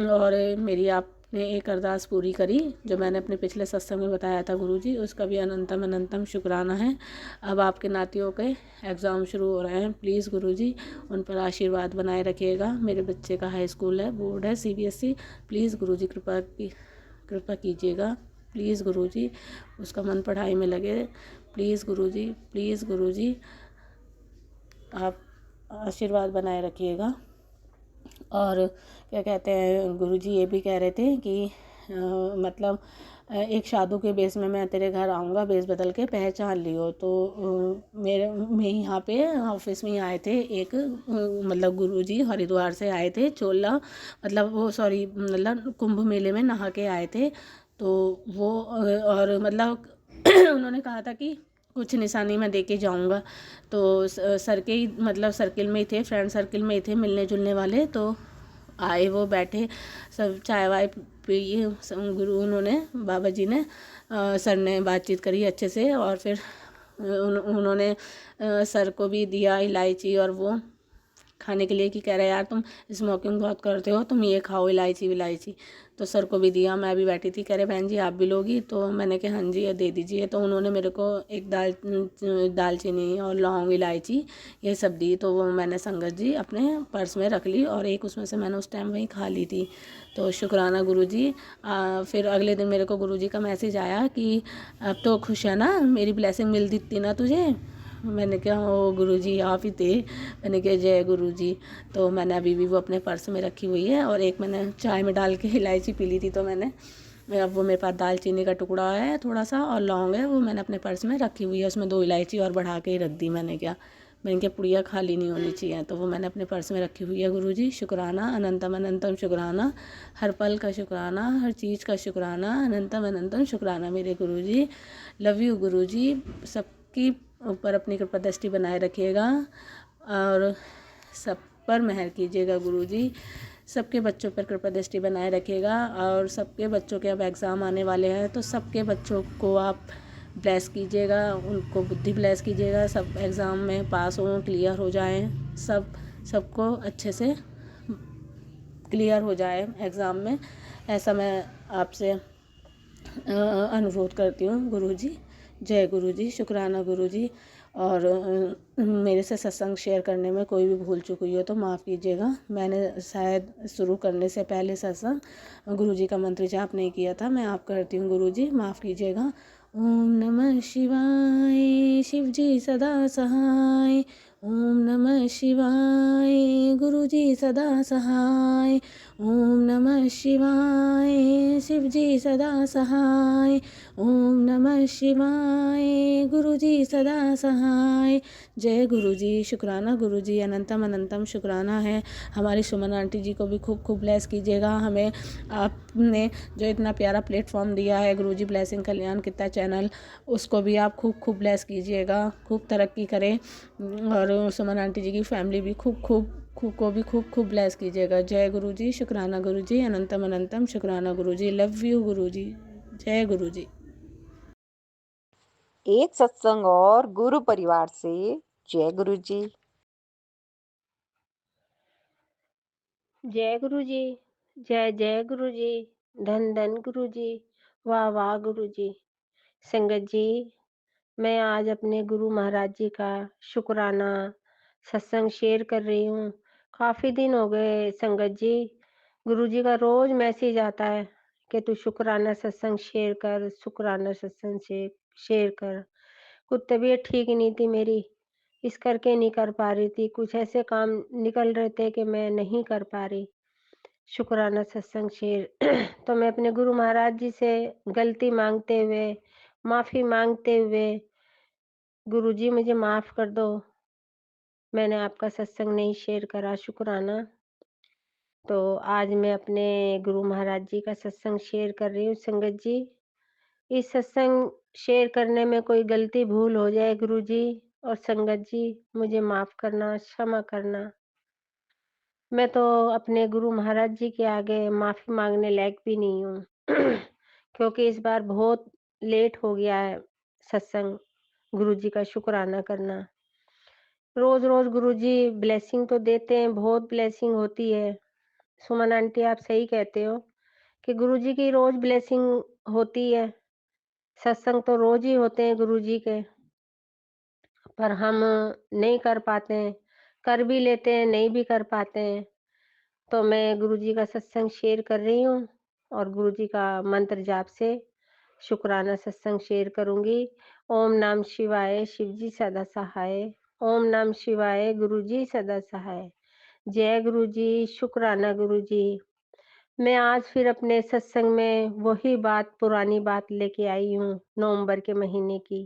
और मेरी आपने एक अरदास पूरी करी, जो मैंने अपने पिछले सत्संग में बताया था गुरुजी, उसका भी अनंतम अनंतम शुक्राना है। अब आपके नातियों के एग्ज़ाम शुरू हो रहे हैं, प्लीज़ गुरुजी उन पर आशीर्वाद बनाए रखिएगा। मेरे बच्चे का हाई स्कूल है, बोर्ड है, CBSE, प्लीज़ गुरुजी कृपा कीजिएगा। प्लीज़ गुरुजी उसका मन पढ़ाई में लगे। प्लीज़ गुरुजी आप आशीर्वाद बनाए रखिएगा। और क्या कहते हैं, गुरुजी ये भी कह रहे थे कि मतलब एक साधु के बेस में मैं तेरे घर आऊँगा, बेस बदल के पहचान लियो। तो मैं यहाँ पे ऑफिस में ही आए थे एक मतलब गुरुजी हरिद्वार से आए थे, चोला मतलब वो सॉरी मतलब कुंभ मेले में नहा के आए थे। तो वो और मतलब उन्होंने कहा था कि कुछ निशानी मैं दे के जाऊँगा। तो सर के ही मतलब सर्किल में ही थे, फ्रेंड सर्किल में ही थे मिलने जुलने वाले। तो आए, वो बैठे, सब चाय वाय पी, गुरु उन्होंने बाबा जी ने सर ने बातचीत करी अच्छे से। और फिर उन्होंने सर को भी दिया इलायची और वो खाने के लिए, कि कह रहे यार तुम स्मोकिंग बहुत करते हो, तुम ये खाओ इलायची विलायची। तो सर को भी दिया, मैं भी बैठी थी, कह रहे बहन जी आप भी लोगी? तो मैंने कहा हाँ जी ये दे दीजिए। तो उन्होंने मेरे को एक दालचीनी और लौंग इलायची ये सब दी। तो वो मैंने संगत जी अपने पर्स में रख ली और एक उसमें से मैंने उस टाइम वहीं खा ली थी। तो शुक्राना गुरुजी। फिर अगले दिन मेरे को गुरुजी का मैसेज आया कि अब तो खुश है ना, मेरी ब्लेसिंग मिल दी थी ना तुझे? मैंने कहा ओ गुरुजी आप ही थे। मैंने कहा जय गुरुजी। तो मैंने अभी भी वो अपने पर्स में रखी हुई है। और एक मैंने चाय में डाल के इलायची पी ली थी, तो मैंने अब वो मेरे पास दालचीनी का टुकड़ा है थोड़ा सा और लौंग है, वो मैंने अपने पर्स में रखी हुई है। उसमें 2 इलायची और बढ़ा के ही रख दी। मैंने क्या पुड़िया खाली नहीं होनी चाहिए, तो वो मैंने अपने पर्स में रखी हुई है। गुरुजी शुक्राना, अनंतम अनंतम शुक्राना, हर पल का शुक्राना, हर चीज़ का शुक्राना, अनंतम अनंतम शुक्राना मेरे गुरुजी। लव यू गुरुजी। सबकी ऊपर अपनी कृपा दृष्टि बनाए रखिएगा और सब पर मेहर कीजिएगा गुरुजी। सबके बच्चों पर कृपा दृष्टि बनाए रखिएगा। और सबके बच्चों के अब एग्ज़ाम आने वाले हैं, तो सबके बच्चों को आप ब्लेस कीजिएगा, उनको बुद्धि ब्लेस कीजिएगा, सब एग्ज़ाम में पास हों, क्लियर हो जाएं, सबको अच्छे से क्लियर हो जाए एग्ज़ाम में। ऐसा मैं आपसे अनुरोध करती हूँ गुरुजी। जय गुरुजी, शुक्राना गुरुजी। और मेरे से सत्संग शेयर करने में कोई भी भूल चूक हुई हो तो माफ़ कीजिएगा। मैंने शायद शुरू करने से पहले सत्संग गुरुजी का मंत्र जाप नहीं किया था। मैं आप करती हूँ गुरुजी, माफ़ कीजिएगा। ओम नमः शिवाय, शिव जी सदा सहाय। ओम नमः शिवाय, गुरुजी सदा सहाय। ओम नमः शिवाय, शिव जी सदा सहाय। ओम नमः शिवाय, गुरुजी सदा सहाय। जय गुरुजी, शुक्राना गुरुजी, अनंतम अनंतम शुक्राना है। हमारी सुमन आंटी जी को भी खूब खूब ब्लेस कीजिएगा। हमें आपने जो इतना प्यारा प्लेटफॉर्म दिया है गुरुजी ब्लेसिंग कल्याण कितना चैनल, उसको भी आप खूब खूब ब्लेस कीजिएगा, खूब तरक्की करें। और सुमन आंटी जी की फैमिली भी खूब खूब ब्लेस कीजिएगा। जय गुरुजी, शुक्राना गुरुजी, अनंतम अनंतम शुक्राना गुरुजी। लव यू गुरुजी। जय गुरुजी। एक सत्संग और गुरु परिवार से जय गुरु जी। जय गुरु जी। जय जय गुरु जी। धन धन गुरु जी। वाह वाह गुरु जी। संगत जी, मैं आज अपने गुरु महाराज जी का शुक्राना सत्संग शेयर कर रही हूँ। काफ़ी दिन हो गए संगत जी, गुरु जी का रोज मैसेज आता है कि तू शुक्राना सत्संग शेयर कर, शुक्राना सत्संग शेयर कर। कुछ तबीयत ठीक ही नहीं थी मेरी, इस करके नहीं कर पा रही थी। कुछ ऐसे काम निकल रहे थे कि मैं नहीं कर पा रही शुक्राना सत्संग शेयर। तो मैं अपने गुरु महाराज जी से गलती मांगते हुए, माफ़ी मांगते हुए, गुरु जी मुझे माफ़ कर दो, मैंने आपका सत्संग नहीं शेयर करा शुक्राना। तो आज मैं अपने गुरु महाराज जी का सत्संग शेयर कर रही हूँ संगत जी। इस सत्संग शेयर करने में कोई गलती भूल हो जाए गुरु जी और संगत जी, मुझे माफ़ करना, क्षमा करना। मैं तो अपने गुरु महाराज जी के आगे माफ़ी मांगने लायक भी नहीं हूँ क्योंकि इस बार बहुत लेट हो गया है सत्संग गुरु जी का शुक्राना करना। रोज रोज गुरु जी ब्लेसिंग तो देते हैं, बहुत ब्लेसिंग होती है। सुमन आंटी आप सही कहते हो कि गुरु जी की रोज ब्लेसिंग होती है। सत्संग तो रोज ही होते हैं गुरु जी के, पर हम नहीं कर पाते हैं, कर भी लेते हैं नहीं भी कर पाते हैं। तो मैं गुरुजी का सत्संग शेयर कर रही हूँ और गुरुजी का मंत्र जाप से शुक्राना सत्संग शेयर करूँगी। ओम नमः शिवाय, शिवजी सदा सहाय। ओम नमः शिवाय, गुरुजी सदा सहाय। जय गुरुजी, शुक्राना गुरुजी। मैं आज फिर अपने सत्संग में वही बात, पुरानी बात लेके आई हूँ नवंबर के महीने की,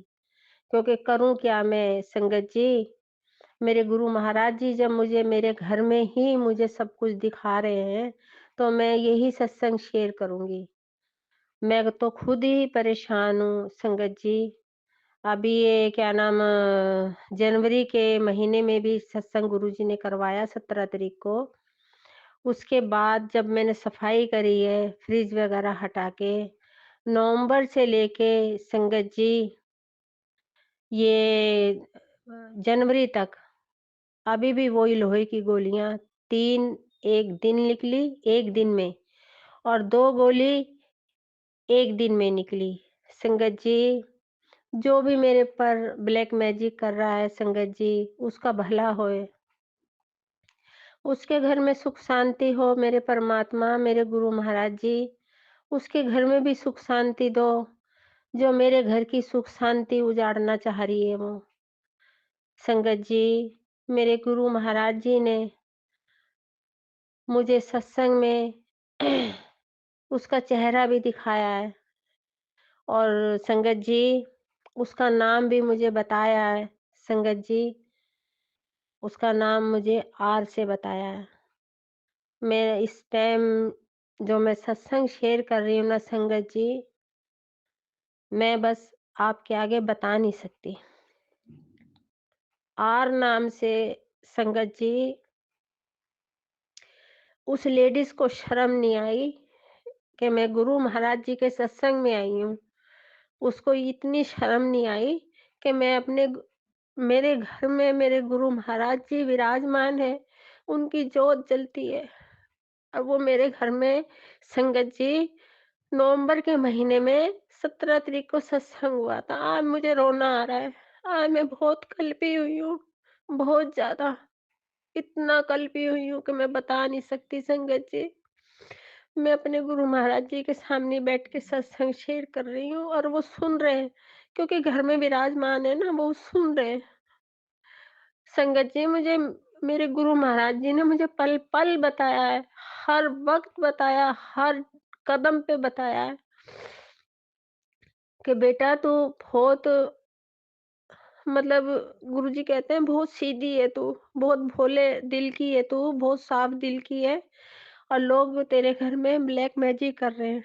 क्योंकि करूँ क्या मैं संगत जी। मेरे गुरु महाराज जी जब मुझे मेरे घर में ही मुझे सब कुछ दिखा रहे हैं, तो मैं यही सत्संग शेयर करूँगी। मैं तो खुद ही परेशान हूँ संगत जी। अभी ये क्या नाम जनवरी के महीने में भी सत्संग गुरुजी ने करवाया 17 तारीख को। उसके बाद जब मैंने सफाई करी है फ्रिज वगैरह हटा के, नवंबर से लेके संगत जी ये जनवरी तक अभी भी वही लोहे की गोलियां 3 एक दिन निकली, एक दिन में, और 2 गोली एक दिन में निकली। संगत जी, जो भी मेरे पर ब्लैक मैजिक कर रहा है संगत जी, उसका भला होए। उसके घर में सुख शांति हो मेरे परमात्मा, मेरे गुरु महाराज जी। उसके घर में भी सुख शांति दो, जो मेरे घर की सुख शांति उजाड़ना चाह रही है वो। संगत जी, मेरे गुरु महाराज जी ने मुझे सत्संग में उसका चेहरा भी दिखाया है, और संगत जी उसका नाम भी मुझे बताया है। संगत जी उसका नाम मुझे आर से बताया है। मैं इस टाइम जो मैं सत्संग शेयर कर रही हूँ ना संगत जी, मैं बस आपके आगे बता नहीं सकती। आर नाम से संगत जी उस लेडीज को शर्म नहीं आई कि मैं गुरु महाराज जी के सत्संग में आई हूँ। उसको इतनी शर्म नहीं आई कि मैं मेरे घर में मेरे गुरु महाराज जी विराजमान है, उनकी जोत जलती है, और वो मेरे घर में संगत जी नवंबर के महीने में 17 तारीख को सत्संग हुआ था। आज मुझे रोना आ रहा है। आज मैं बहुत कल्पी हुई हूँ, बहुत ज्यादा, इतना कल्पी हुई हूँ कि मैं बता नहीं सकती संगत जी। मैं अपने गुरु महाराज जी के सामने बैठ के सत्संग शेयर कर रही हूँ, और वो सुन रहे हैं, क्योंकि घर में विराजमान है ना, वो सुन रहे हैं। संगत जी, मुझे मेरे गुरु महाराज जी ने मुझे पल पल बताया है, हर वक्त बताया, हर कदम पे बताया है कि बेटा तू बहुत, मतलब गुरुजी कहते हैं बहुत सीधी है तू, बहुत भोले दिल की है तू, बहुत साफ दिल की है, और लोग तेरे घर में ब्लैक मैजिक कर रहे हैं।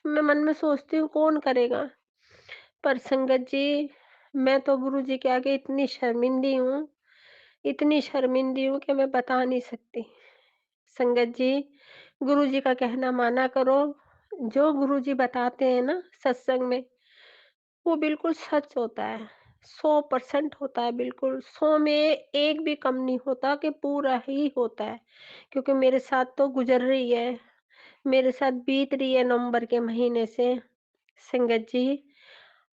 मैं मन में सोचती हूँ कौन करेगा, पर संगत जी मैं तो गुरुजी के आगे इतनी शर्मिंदी हूँ, इतनी शर्मिंदी हूँ कि मैं बता नहीं सकती। संगत जी, गुरुजी का कहना माना करो। जो गुरुजी बताते हैं ना सत्संग में, वो बिल्कुल सच होता है, 100% होता है, बिल्कुल 100 में एक भी कम नहीं होता, कि पूरा ही होता है। क्योंकि मेरे साथ तो गुजर रही है, मेरे साथ बीत रही है नवंबर के महीने से। संगत जी,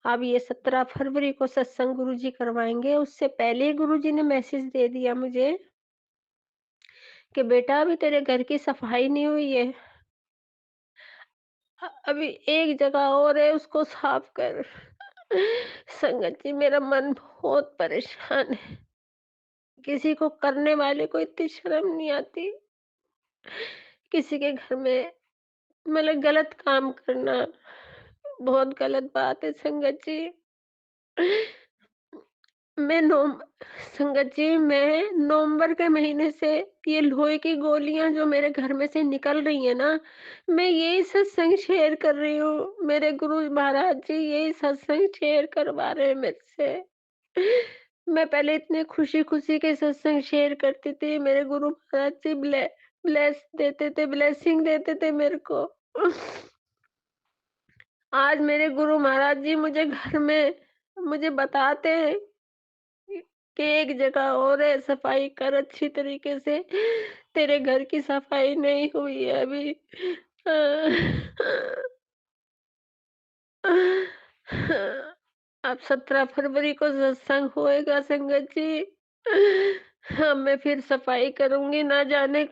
अब ये 17 फरवरी को सत्संग गुरुजी करवाएंगे, उससे पहले ही गुरुजी ने मैसेज दे दिया मुझे कि बेटा अभी तेरे घर की सफाई नहीं हुई है, अभी एक जगह और है, उसको साफ कर। संगत जी, मेरा मन बहुत परेशान है। किसी को करने वाले को इतनी शर्म नहीं आती, किसी के घर में मतलब गलत काम करना बहुत गलत बात है संगत जी। मैं नवम संगत जी, मैं नवंबर के महीने से ये लोहे की गोलियां जो मेरे घर में से निकल रही है ना, मैं यही सत्संग शेयर कर रही हूँ। मेरे गुरु महाराज जी यही सत्संग शेयर करवा रहे हैं मेरे से। मैं पहले इतने खुशी खुशी के सत्संग शेयर करती थी, मेरे गुरु महाराज जी ब्लेस देते थे, ब्लेसिंग देते थे मेरे को। आज मेरे गुरु महाराज जी मुझे घर में मुझे बताते हैं कि एक जगह और है, सफाई कर अच्छी तरीके से, तेरे घर की सफाई नहीं हुई है अभी। अब 17 फरवरी को सत्संग होएगा संगत जी। हाँ, मैं फिर सफाई करूंगी, ना जाने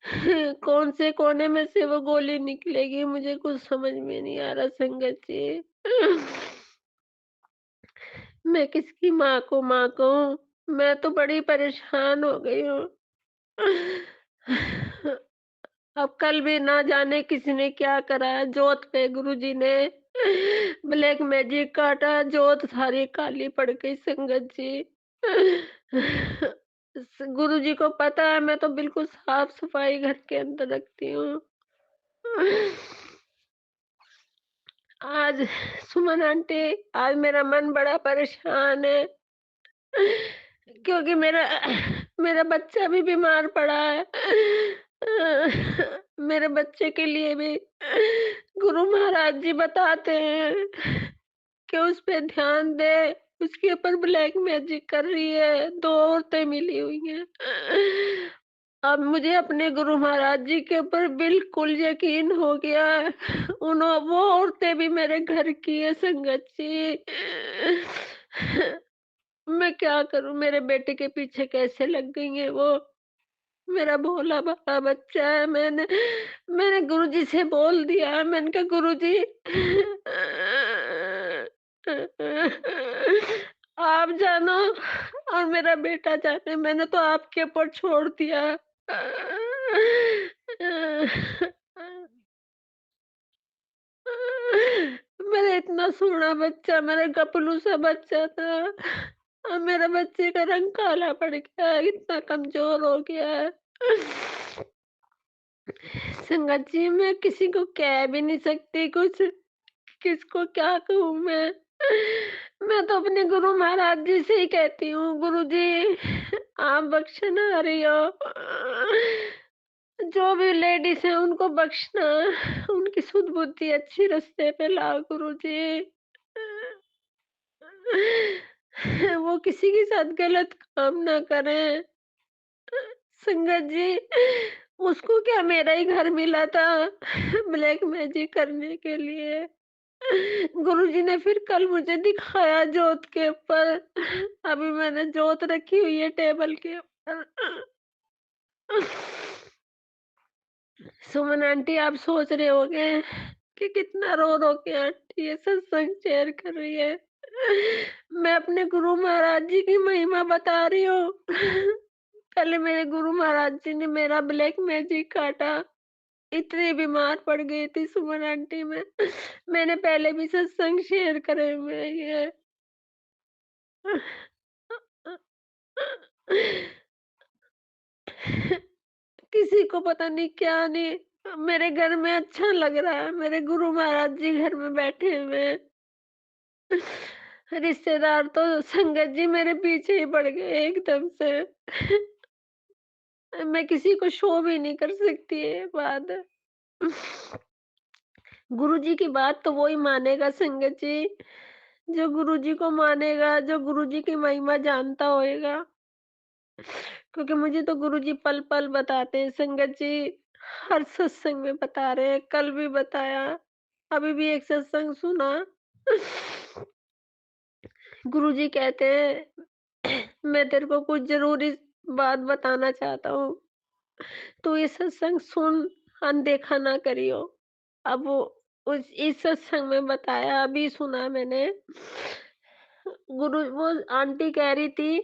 कौन से कोने में से वो गोली निकलेगी, मुझे कुछ समझ में नहीं आ रहा संगत जी। मैं किसकी माँ को माँ कहूँ, मैं तो बड़ी परेशान हो गई हूँ। अब कल भी ना जाने किसी ने क्या करा, जोत पे गुरुजी ने ब्लैक मैजिक काटा, जोत सारी काली पड़ गई संगत जी। गुरुजी को पता है मैं तो बिल्कुल साफ सफाई घर के अंदर रखती हूँ। आज सुमन आंटी, आज मेरा मन बड़ा परेशान है क्योंकि मेरा मेरा बच्चा भी बीमार पड़ा है। मेरे बच्चे के लिए भी गुरु महाराज जी बताते हैं कि उस पे ध्यान दे, उसके ऊपर ब्लैक मैजिक कर रही है, 2 औरतें मिली हुई हैं। अब मुझे अपने गुरु महाराज जी के ऊपर बिल्कुल यकीन हो गया है। वो औरतें भी मेरे घर की है संगत जी। मैं क्या करूँ? मेरे बेटे के पीछे कैसे लग गई हैं वो? मेरा भोला-भाला बच्चा है। मैंने गुरुजी से बोल दिया, मैंने कहा गुरुजी आप जानो और मेरा बेटा जाने, मैंने तो आपके ऊपर छोड़ दिया। मेरा इतना सोना बच्चा, मेरा गपलू सा बच्चा था और मेरे बच्चे का रंग काला पड़ गया है, इतना कमजोर हो गया है। संगत जी, मैं किसी को कह भी नहीं सकती कुछ, किसको क्या कहूँ मैं? मैं तो अपने गुरु महाराज जी से ही कहती हूँ, गुरु जी आप बख्शना रही हो। जो भी लेडीज़ हैं उनको बख्शना, उनकी सुध-बुद्धि अच्छी रास्ते पे लाओ गुरु जी। वो किसी के साथ गलत काम ना करें। संगत जी, उसको क्या मेरा ही घर मिला था ब्लैक मैजिक करने के लिए। गुरुजी ने फिर कल मुझे दिखाया जोत के ऊपर। अभी मैंने जोत रखी हुई है टेबल के ऊपर। सुमन आंटी, आप सोच रहे होंगे कि कितना रो रो के आंटी ये सत्संग शेयर कर रही है। मैं अपने गुरु महाराज जी की महिमा बता रही हूँ। पहले मेरे गुरु महाराज जी ने मेरा ब्लैक मैजिक काटा, इतनी बीमार पड़ गई थी सुमन आंटी में। मैंने पहले भी सत्संग शेयर करे हुए हैं ये। किसी को पता नहीं क्या नहीं, मेरे घर में अच्छा लग रहा है, मेरे गुरु महाराज जी घर में बैठे हुए हैं। रिश्तेदार तो संगत जी मेरे पीछे ही पड़ गए एकदम से। मैं किसी को शो भी नहीं कर सकती ये बात। गुरुजी की बात तो वो ही मानेगा संगत जी, जो गुरुजी को मानेगा, जो गुरुजी की महिमा जानता होएगा। क्योंकि मुझे तो गुरुजी पल-पल बताते हैं संगत जी, हर सत्संग में बता रहे हैं, कल भी बताया, अभी भी एक सत्संग सुना। गुरुजी कहते हैं मैं तेरे को कुछ ज़रूरी बात बताना चाहता हूँ, तू ये सत्संग सुन, अनदेखा ना करियो। अब वो उस इस सत्संग में बताया, अभी सुना मैंने। वो आंटी कह रही थी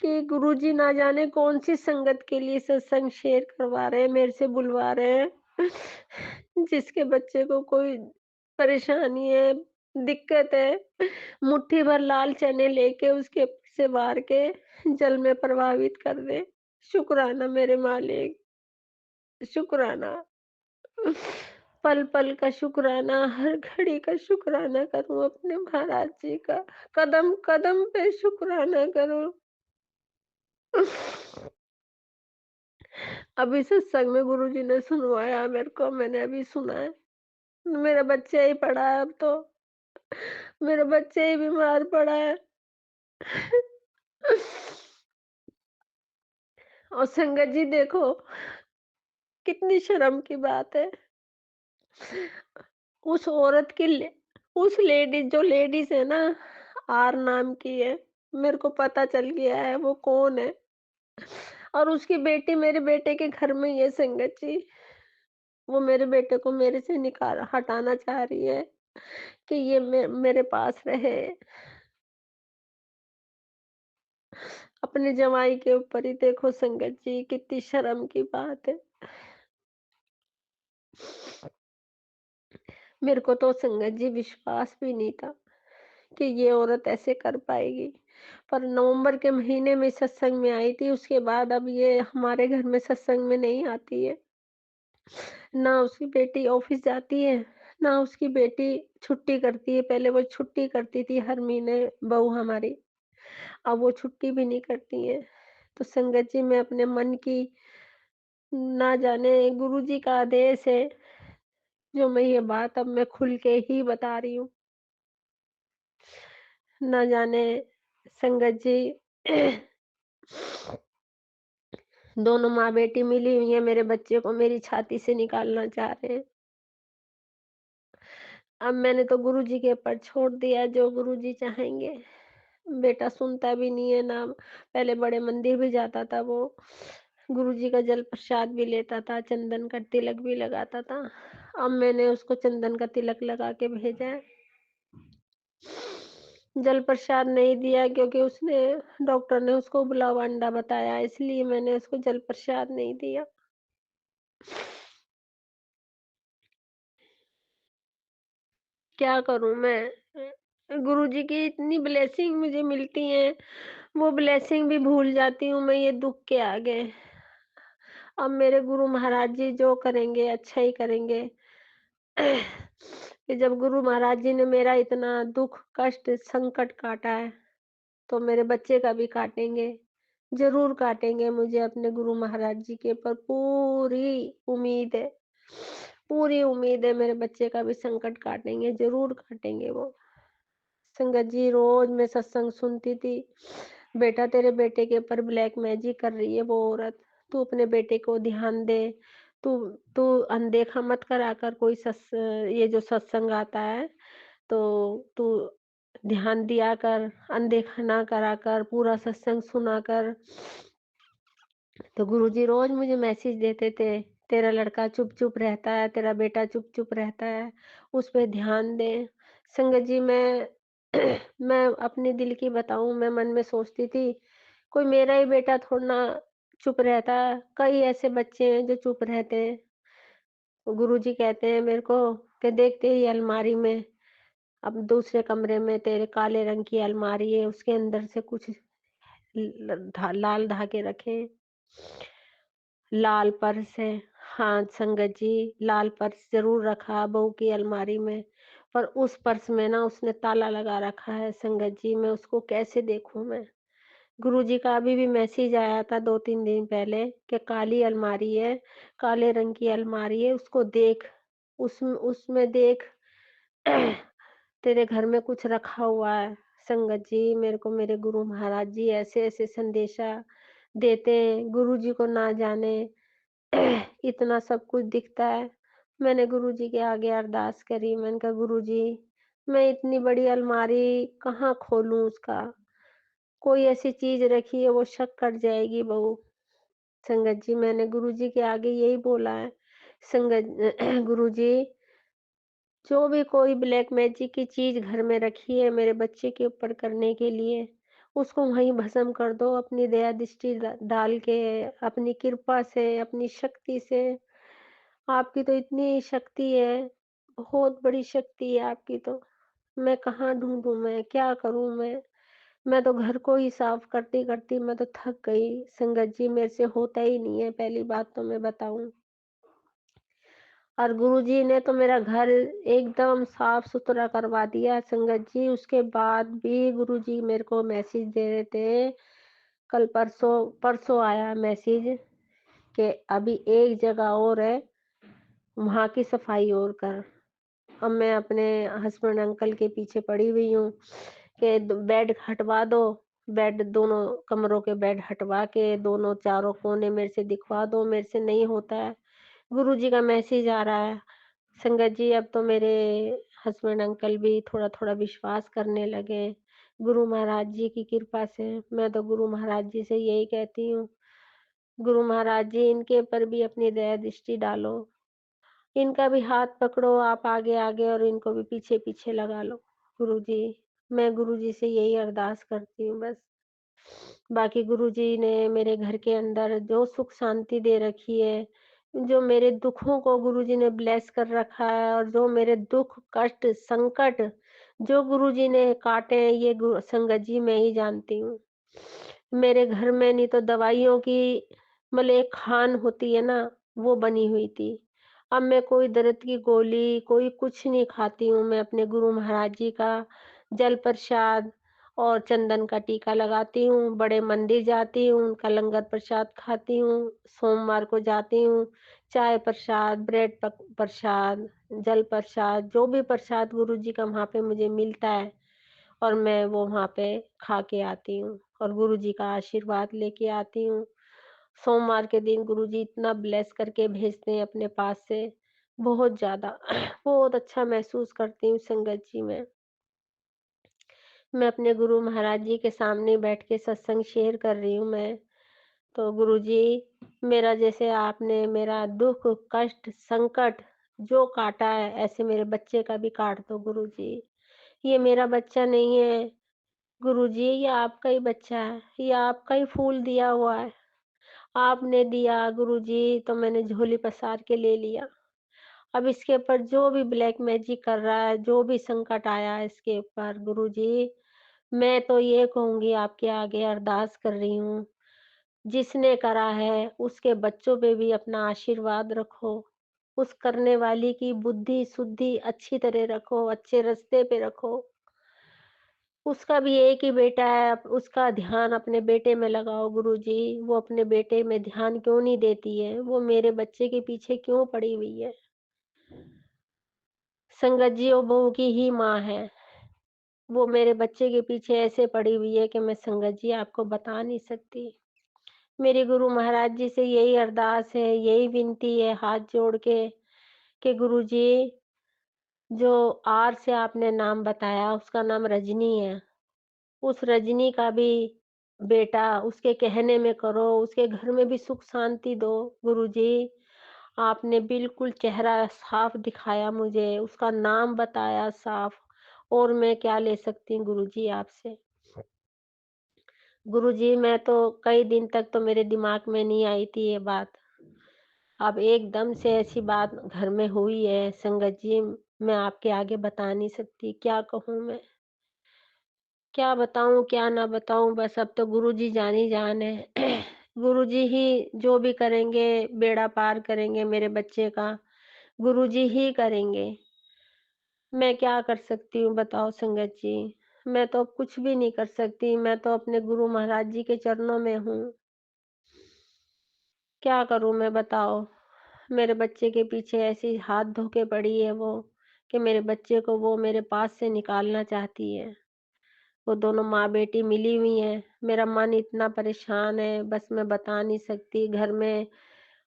कि गुरुजी ना जाने कौन-सी संगत के लिए सत्संग शेयर करवा रहे हैं, मेरे से बुलवा रहे हैं। जिसके बच्चे को कोई परेशानी है, दिक्कत है, मुट्ठी भर लाल चने लेके उसके से वार के जल में प्रवाहित कर दें। शुक्राना मेरे मालिक, शुक्राना। पल-पल का शुक्राना, हर घड़ी का शुक्राना करूँ अपने महाराज जी का, कदम-कदम पे शुक्राना करूँ। अभी सत्संग में गुरुजी ने सुनवाया मेरे को, मैंने अभी सुना है। मेरा बच्चा ही पड़ा है अब तो, मेरा बच्चा ही बीमार पड़ा है। और संगत जी देखो, कितनी शर्म की बात है। उस औरत की ले उस लेडीज़ है ना, आर नाम की है, मेरे को पता चल गया है वो कौन है। और उसकी बेटी मेरे बेटे के घर में ही है संगत जी। वो मेरे बेटे को मेरे से निकाल हटाना चाह रही है कि ये मेरे पास रहे। अपने जमाई के ऊपर ही देखो संगत जी, कितनी शर्म की बात है। मेरे को तो संगत जी विश्वास भी नहीं था कि ये औरत ऐसे कर पाएगी। पर नवंबर के महीने में सत्संग में आई थी, उसके बाद अब ये हमारे घर में सत्संग में नहीं आती है। ना उसकी बेटी ऑफिस जाती है, ना उसकी बेटी छुट्टी करती है। पहले वो छुट्टी करती थी हर महीने बहू हमारी, अब वो छुट्टी भी नहीं करती है। तो संगत जी, मैं अपने मन की, ना जाने गुरुजी का आदेश है, जो मैं ये बात अब मैं खुल के ही बता रही हूँ। ना जाने संगत जी दोनों माँ बेटी मिली हुई है, मेरे बच्चे को मेरी छाती से निकालना चाह रहे हैं। अब मैंने तो गुरुजी के ऊपर छोड़ दिया, जो गुरुजी चाहेंगे। बेटा सुनता भी नहीं है ना, पहले बड़े मंदिर भी जाता था वो, गुरुजी का जल प्रसाद भी लेता था, चंदन का तिलक भी लगाता था। अब मैंने उसको चंदन का तिलक लगा के भेजा है। जल प्रसाद नहीं दिया क्योंकि उसने, डॉक्टर ने उसको उबला अंडा बताया, इसलिए मैंने उसको जल प्रसाद नहीं दिया। क्या करूं मैं? गुरुजी की इतनी ब्लेसिंग मुझे मिलती है, वो ब्लेसिंग भी भूल जाती हूँ मैं ये दुख के आगे। अब मेरे गुरु महाराज जी जो करेंगे अच्छा ही करेंगे। कि जब गुरु महाराज जी ने मेरा इतना दुख कष्ट संकट काटा है, तो मेरे बच्चे का भी काटेंगे, जरूर काटेंगे। मुझे अपने गुरु महाराज जी के ऊपर पूरी उम्मीद है, पूरी उम्मीद है। मेरे बच्चे का भी संकट काटेंगे, जरूर काटेंगे वो। संगत जी, रोज मैं सत्संग सुनती थी, बेटा तेरे बेटे के ऊपर ब्लैक मैजिक कर रही है वो औरत, तू अपने बेटे को ध्यान दे, तू तू अनदेखा मत करा कर कोई ये जो सत्संग आता है, तो तू ध्यान दिया कर, अनदेखा ना करा कर, पूरा सत्संग सुना कर। तो गुरुजी रोज मुझे मैसेज देते थे, तेरा लड़का चुप चुप रहता है, तेरा बेटा चुप चुप रहता है, उस पे ध्यान दे। संगत जी, मैं मैं अपने दिल की बताऊं, मैं मन में सोचती थी कोई मेरा ही बेटा थोड़ा ना चुप रहता है, कई ऐसे बच्चे हैं जो चुप रहते हैं। गुरुजी कहते हैं मेरे को कि देख तेरी अलमारी में, अब दूसरे कमरे में तेरे काले रंग की अलमारी है, उसके अंदर से कुछ लाल धागे रखे, लाल पर्स है। हाँ संगत जी, लाल पर्स जरूर रखा बहू की अलमारी में, पर उस पर्स में ना उसने ताला लगा रखा है। संगत जी, मैं उसको कैसे देखूं मैं? गुरुजी का अभी भी मैसेज आया था 2-3 दिन पहले कि काली अलमारी है, काले रंग की अलमारी है, उसको देख, उसमें उसमें देख तेरे घर में कुछ रखा हुआ है। संगत जी, मेरे को मेरे गुरु महाराज जी ऐसे ऐसे संदेशा देते हैं, गुरु जी को ना जाने इतना सब कुछ दिखता है। मैंने गुरु जी के आगे अरदास करी, मैंने कहा गुरु जी, मैं इतनी बड़ी अलमारी कहाँ खोलूं उसका, कोई ऐसी चीज रखी है वो शक कर जाएगी बहू। संगत जी, मैंने गुरु जी के आगे यही बोला है, संगत गुरु जी, जो भी कोई ब्लैक मैजिक की चीज घर में रखी है मेरे बच्चे के ऊपर करने के लिए, उसको वहीं भस्म कर दो अपनी दया दृष्टि डाल के, अपनी कृपा से, अपनी शक्ति से। आपकी तो इतनी शक्ति है, बहुत बड़ी शक्ति है आपकी तो। मैं कहाँ ढूंढूं, मैं क्या करूं मैं तो घर को ही साफ करती करती मैं तो थक गई। संगत जी, मेरे से होता ही नहीं है, पहली बात तो मैं बताऊं। और गुरुजी ने तो मेरा घर एकदम साफ सुथरा करवा दिया संगत जी। उसके बाद भी गुरुजी मेरे को मैसेज दे रहे थे, कल परसों परसों आया मैसेज कि अभी एक जगह और है, वहां की सफाई और कर। अब मैं अपने हस्बैंड अंकल के पीछे पड़ी हुई हूँ कि बेड हटवा दो, बेड दोनों कमरों के बेड हटवा के दोनों चारों कोने मेरे से दिखवा दो, मेरे से नहीं होता है। गुरुजी का मैसेज आ रहा है। संगत जी, अब तो मेरे हस्बैंड अंकल भी थोड़ा थोड़ा विश्वास करने लगे गुरु महाराज जी की कृपा से। मैं तो गुरु महाराज जी से यही कहती हूँ, गुरु महाराज जी, इनके ऊपर भी अपनी दया दृष्टि डालो, इनका भी हाथ पकड़ो आप आगे आगे और इनको भी पीछे पीछे लगा लो। गुरु जी, मैं गुरु जी से यही अरदास करती हूँ बस। बाकी गुरुजी ने मेरे घर के अंदर जो सुख शांति दे रखी है, जो मेरे दुखों को गुरुजी ने ब्लेस कर रखा है, और जो मेरे दुख कष्ट संकट जो गुरुजी ने काटे हैं, ये संगत जी मैं ही जानती हूँ। मेरे घर में नहीं तो दवाइयों की मतलब एक खान होती है ना, वो बनी हुई थी। अब मैं कोई दर्द की गोली, कोई कुछ नहीं खाती हूँ। मैं अपने गुरु महाराज जी का जल प्रसाद और चंदन का टीका लगाती हूँ, बड़े मंदिर जाती हूँ, उनका लंगर प्रसाद खाती हूँ, सोमवार को जाती हूँ, चाय प्रसाद, ब्रेड प्रसाद, जल प्रसाद, जो भी प्रसाद गुरु जी का वहाँ पे मुझे मिलता है और मैं वो वहाँ पे खा के आती हूँ और गुरु जी का आशीर्वाद लेके आती हूँ। सोमवार के दिन गुरुजी इतना ब्लेस करके भेजते हैं अपने पास से, बहुत ज़्यादा बहुत अच्छा महसूस करती हूँ संगत जी में। मैं अपने गुरु महाराज जी के सामने बैठ के सत्संग शेयर कर रही हूँ मैं। तो गुरुजी, मेरा जैसे आपने मेरा दुःख, कष्ट, संकट जो काटा है, ऐसे मेरे बच्चे का भी काट दो गुरुजी। ये मेरा बच्चा नहीं है गुरुजी, ये आपका ही बच्चा है, ये आपका ही फूल दिया हुआ है। आपने दिया गुरुजी तो मैंने झोली पसार के ले लिया। अब इसके ऊपर जो भी ब्लैक मैजिक कर रहा है, जो भी संकट आया है इसके ऊपर गुरुजी, मैं तो ये कहूँगी आपके आगे अरदास कर रही हूँ, जिसने करा है उसके बच्चों पे भी अपना आशीर्वाद रखो। उस करने वाली की बुद्धि-सुद्धि अच्छी तरह रखो, अच्छे रास्ते पे रखो। उसका भी एक ही बेटा है, उसका ध्यान अपने बेटे में लगाओ गुरुजी। वो अपने बेटे में ध्यान क्यों नहीं देती है? वो मेरे बच्चे के पीछे क्यों पड़ी हुई है? संगत जी वो बहू की ही माँ है। वो मेरे बच्चे के पीछे ऐसे पड़ी हुई है कि मैं संगत जी आपको बता नहीं सकती। मेरे गुरु महाराज जी से यही अरदास है, यही विनती है हाथ जोड़ के कि गुरुजी, जो आर से आपने नाम बताया उसका नाम रजनी है। उस रजनी का भी बेटा उसके कहने में करो, उसके घर में भी सुख शांति दो गुरुजी। आपने बिल्कुल चेहरा साफ दिखाया मुझे, उसका नाम बताया साफ, और मैं क्या ले सकती हूँ गुरुजी आपसे। गुरुजी, मैं तो कई दिन तक तो मेरे दिमाग में नहीं आई थी ये बात। अब एकदम से ऐसी बात घर में हुई है संगत जी, मैं आपके आगे बता नहीं सकती, क्या कहूँ मैं? क्या बताऊँ, क्या ना बताऊँ, बस अब तो गुरुजी जान ही जान है। गुरुजी ही जो भी करेंगे, बेड़ा पार करेंगे मेरे बच्चे का, गुरुजी ही करेंगे। मैं क्या कर सकती हूँ बताओ संगत जी? मैं तो अब कुछ भी नहीं कर सकती, मैं तो अपने गुरु महाराज जी के चरणों में हूँ। क्या करूँ मैं बताओ? मेरे बच्चे के पीछे ऐसी हाथ धो के पड़ी है वो, कि मेरे बच्चे को वो मेरे पास से निकालना चाहती है। वो दोनों माँ-बेटी मिली हुई हैं। मेरा मन इतना परेशान है, बस मैं बता नहीं सकती। घर में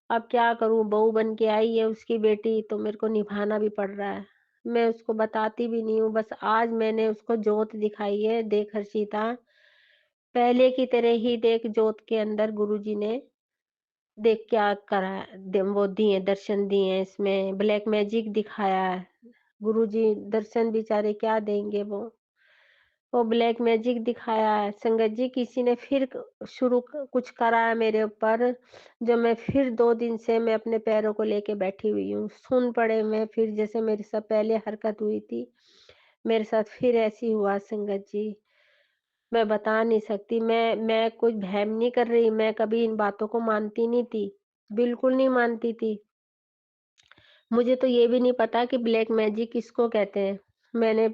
अब क्या करूँ, बहू बन के आई है उसकी बेटी, तो मेरे को निभाना भी पड़ रहा है। मैं उसको बताती भी नहीं हूँ, बस आज मैंने उसको जोत दिखाई है, देख हर्षिता, पहले की तरह ही देख जोत के अंदर गुरुजी ने देख क्या करा है, वो दिए दर्शन दिए हैं इसमें, ब्लैक मैजिक दिखाया है। गुरुजी दर्शन बेचारे क्या देंगे वो ब्लैक मैजिक दिखाया है। संगत जी, किसी ने फिर शुरू कुछ करा है मेरे ऊपर, जो मैं फिर 2 दिन से मैं अपने पैरों को लेके बैठी हुई हूँ। सुन पड़े मैं फिर, जैसे मेरे साथ पहले हरकत हुई थी, मेरे साथ फिर ऐसी हुआ संगत जी। मैं बता नहीं सकती, मैं कुछ वहम नहीं कर रही, मैं कभी इन बातों को मानती नहीं थी, बिल्कुल नहीं मानती थी। मुझे तो ये भी नहीं पता कि ब्लैक मैजिक किसको कहते हैं। मैंने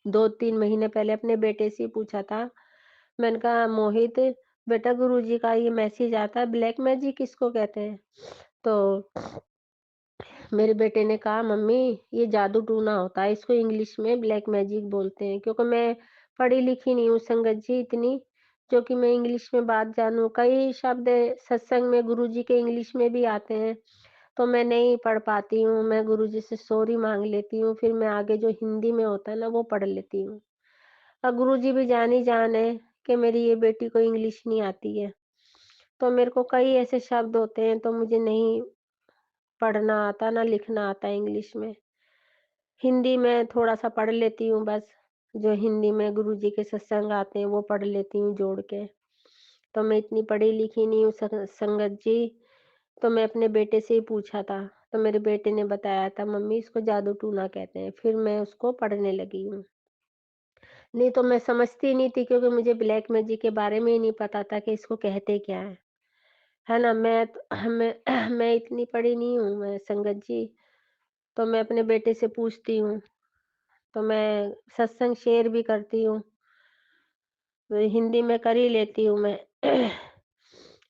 2-3 महीने पहले अपने बेटे से ही पूछा था। मैंने कहा, मोहित बेटा, गुरुजी का ये मैसेज आता है, ब्लैक मैजिक किसको कहते हैं? तो मेरे बेटे ने कहा, मम्मी ये जादू टूना होता है, इसको इंग्लिश में ब्लैक मैजिक बोलते हैं। क्योंकि मैं पढ़ी लिखी नहीं हूँ संगत जी इतनी, जो कि मैं इंग्लिश में बात जानूं। कई शब्द सत्संग में गुरुजी के इंग्लिश में भी आते हैं, तो मैं नहीं पढ़ पाती हूँ। मैं गुरुजी से सॉरी मांग लेती हूँ, फिर मैं आगे जो हिंदी में होता है ना वो पढ़ लेती हूँ। और गुरुजी भी जान ही जान है कि मेरी ये बेटी को इंग्लिश नहीं आती है, तो मेरे को कई ऐसे शब्द होते हैं तो मुझे नहीं पढ़ना आता, ना लिखना आता इंग्लिश में। हिंदी में थोड़ा-सा पढ़ लेती हूँ बस, जो हिंदी में गुरुजी के सत्संग आते हैं वो पढ़ लेती हूँ जोड़ के। तो मैं इतनी पढ़ी लिखी नहीं हूँ संगत जी, तो मैं अपने बेटे से ही पूछा था, तो मेरे बेटे ने बताया था, मम्मी इसको जादू टूना कहते हैं। फिर मैं उसको पढ़ने लगी हूँ। नहीं तो मैं समझती नहीं थी, क्योंकि मुझे ब्लैक मैजिक के बारे में ही नहीं पता था कि इसको कहते क्या हैं। है ना। मैं इतनी पढ़ी नहीं हूँ मैं संगत जी, तो मैं अपने बेटे से पूछती हूँ, तो मैं सत्संग शेयर भी करती हूँ, तो हिंदी में कर ही लेती हूँ मैं।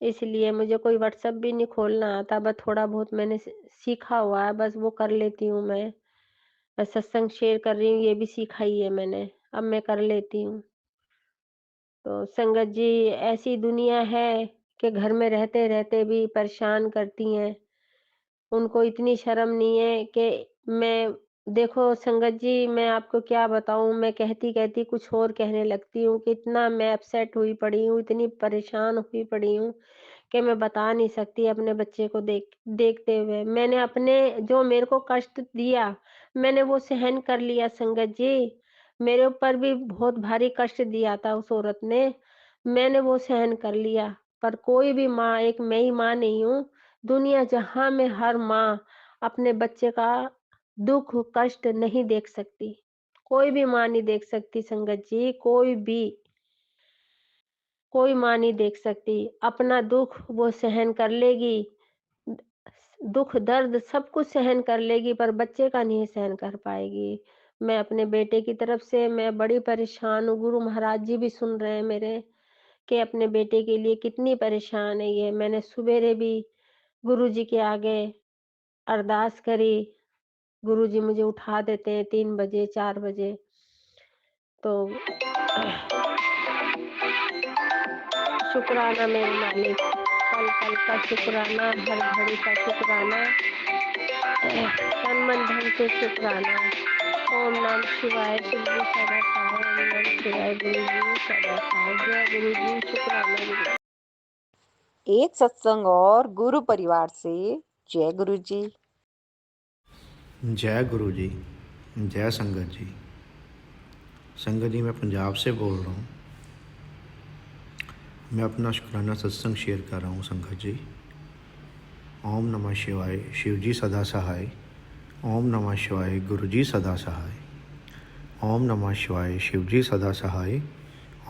इसलिए मुझे कोई व्हाट्सएप भी नहीं खोलना आता, बस थोड़ा बहुत मैंने सीखा हुआ है, बस वो कर लेती हूँ मैं सत्संग शेयर कर रही हूँ, ये भी सीखा ही है मैंने, अब मैं कर लेती हूँ। तो संगत जी, ऐसी दुनिया है कि घर में रहते रहते भी परेशान करती हैं, उनको इतनी शर्म नहीं है कि मैं देखो संगत जी, मैं आपको क्या बताऊँ, मैं कहती-कहती कुछ और कहने लगती हूँ कि इतना मैं अपसेट हुई पड़ी हूँ, इतनी परेशान हुई पड़ी हूँ कि मैं बता नहीं सकती अपने बच्चे को देखते हुए। मैंने अपने जो मेरे को कष्ट दिया, मैंने वो सहन कर लिया संगत जी। मेरे ऊपर भी बहुत भारी कष्ट दिया था उस औरत ने, मैंने वो सहन कर लिया। पर कोई भी माँ, एक मैं ही माँ नहीं हूँ, दुनिया जहाँ में हर माँ अपने बच्चे का दुख कष्ट नहीं देख सकती, कोई भी माँ नहीं देख सकती संगत जी, कोई माँ नहीं देख सकती। अपना दुख वो सहन कर लेगी, दुख दर्द सब कुछ सहन कर लेगी, पर बच्चे का नहीं सहन कर पाएगी। मैं अपने बेटे की तरफ से मैं बड़ी परेशान हूँ, गुरु महाराज जी भी सुन रहे हैं मेरे कि अपने बेटे के लिए कितनी परेशान है ये। मैंने सुबेरे भी गुरु जी के आगे अरदास करी, गुरुजी मुझे उठा देते हैं 3 बजे 4 बजे। तो शुक्राना मेरे मालिक, पल-पल का शुक्राना, हर घड़ी का शुक्राना, तन मन धन से शुक्राना। ओम नमः शिवाय, गुरुजी सदा सहाय, ओम नमः शिवाय, गुरुजी सदा सहाय। जय गुरुजी, शुक्राना गुरु। एक सत्संग और गुरु परिवार से जय गुरु जी। जय गुरु जी, जय संगत जी। संगत जी, मैं पंजाब से बोल रहा हूँ। मैं अपना शुक्राना सत्संग शेयर कर रहा हूँ संगत जी। ओम नमः शिवाय, शिव जी सदा सहाय। ओम नमः शिवाय, गुरु जी सदा सहाय। ओम नमः शिवाय, शिव जी सदा सहाय।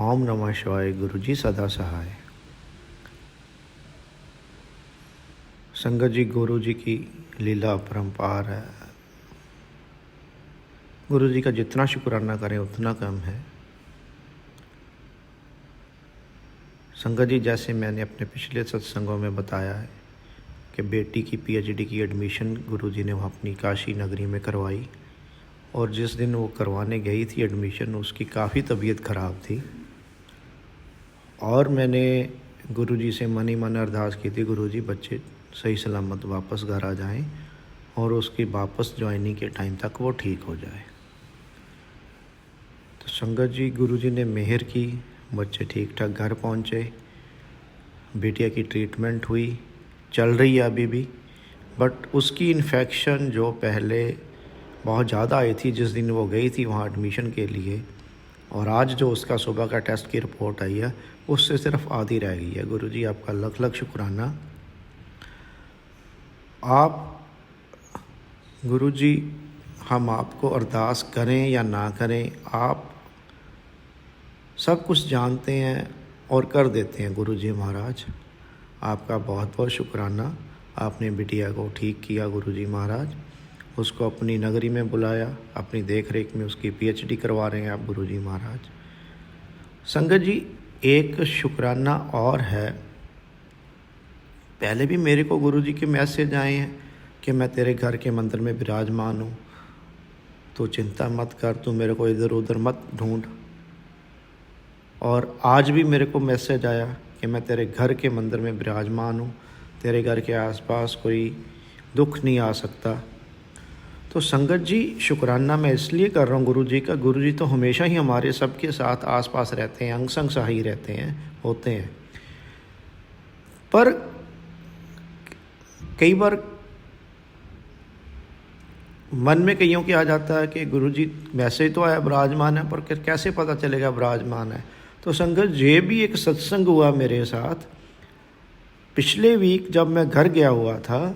ओम नमः शिवाय, गुरु जी सदा सहाय। संगत जी, गुरु जी की लीला अपरंपार है। गुरु जी का जितना शुक्राना करें उतना कम है। संगत जी, जैसे मैंने अपने पिछले सत्संगों में बताया है कि बेटी की पीएचडी की एडमिशन गुरु जी ने वहाँ अपनी काशी नगरी में करवाई, और जिस दिन वो करवाने गई थी एडमिशन, उसकी काफ़ी तबीयत ख़राब थी, और मैंने गुरु जी से मन ही मन अरदास की थी, गुरु जी बच्चे सही सलामत वापस घर आ जाएं और उसकी वापस ज्वाइनिंग के टाइम तक वो ठीक हो जाए। तो संगत जी, गुरु जी ने मेहर की, बच्चे ठीक ठाक घर पहुँचे, बेटिया की ट्रीटमेंट हुई, चल रही है अभी भी, बट उसकी इन्फेक्शन जो पहले बहुत ज़्यादा आई थी जिस दिन वो गई थी वहाँ एडमिशन के लिए, और आज जो उसका सुबह का टेस्ट की रिपोर्ट आई है उससे सिर्फ आधी रह गई है। गुरु जी, आपका लख लख शुक्राना। आप गुरु जी, हम आपको अरदास करें या ना करें, आप सब कुछ जानते हैं और कर देते हैं। गुरु जी महाराज, आपका बहुत बहुत शुक्राना। आपने बिटिया को ठीक किया गुरु जी महाराज, उसको अपनी नगरी में बुलाया, अपनी देख रेख में उसकी पीएचडी करवा रहे हैं आप गुरु जी महाराज। संगत जी, एक शुक्राना और है। पहले भी मेरे को गुरु जी के मैसेज आए हैं कि मैं तेरे घर के मंदिर में विराजमान हूँ, तो चिंता मत कर, तू मेरे को इधर उधर मत ढूंढ। और आज भी मेरे को मैसेज आया कि मैं तेरे घर के मंदिर में विराजमान हूँ, तेरे घर के आसपास कोई दुख नहीं आ सकता। तो संगत जी, शुक्राना मैं इसलिए कर रहा हूँ गुरु जी का। गुरु जी तो हमेशा ही हमारे सबके साथ आसपास रहते हैं, अंग संग सहाय रहते हैं, होते हैं। पर कई बार मन में कईयों के आ जाता है कि गुरु जी मैसेज तो आया विराजमान है, पर कैसे पता चलेगा विराजमान है। तो संगत, ये भी एक सत्संग हुआ मेरे साथ पिछले वीक, जब मैं घर गया हुआ था,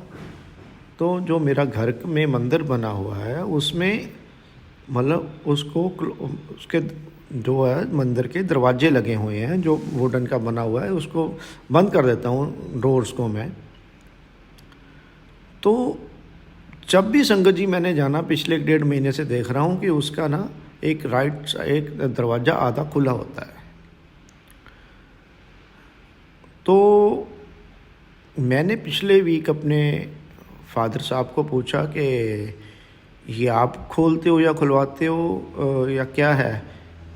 तो जो मेरा घर में मंदिर बना हुआ है उसमें मतलब उसको उसके जो है मंदिर के दरवाजे लगे हुए हैं जो वुडन का बना हुआ है, उसको बंद कर देता हूँ डोर्स को मैं। तो जब भी संगत जी मैंने जाना, पिछले 1.5 महीने से देख रहा हूँ कि उसका ना एक एक दरवाज़ा आधा खुला होता है। तो मैंने पिछले वीक अपने फादर साहब को पूछा कि ये आप खोलते हो या खुलवाते हो या क्या है?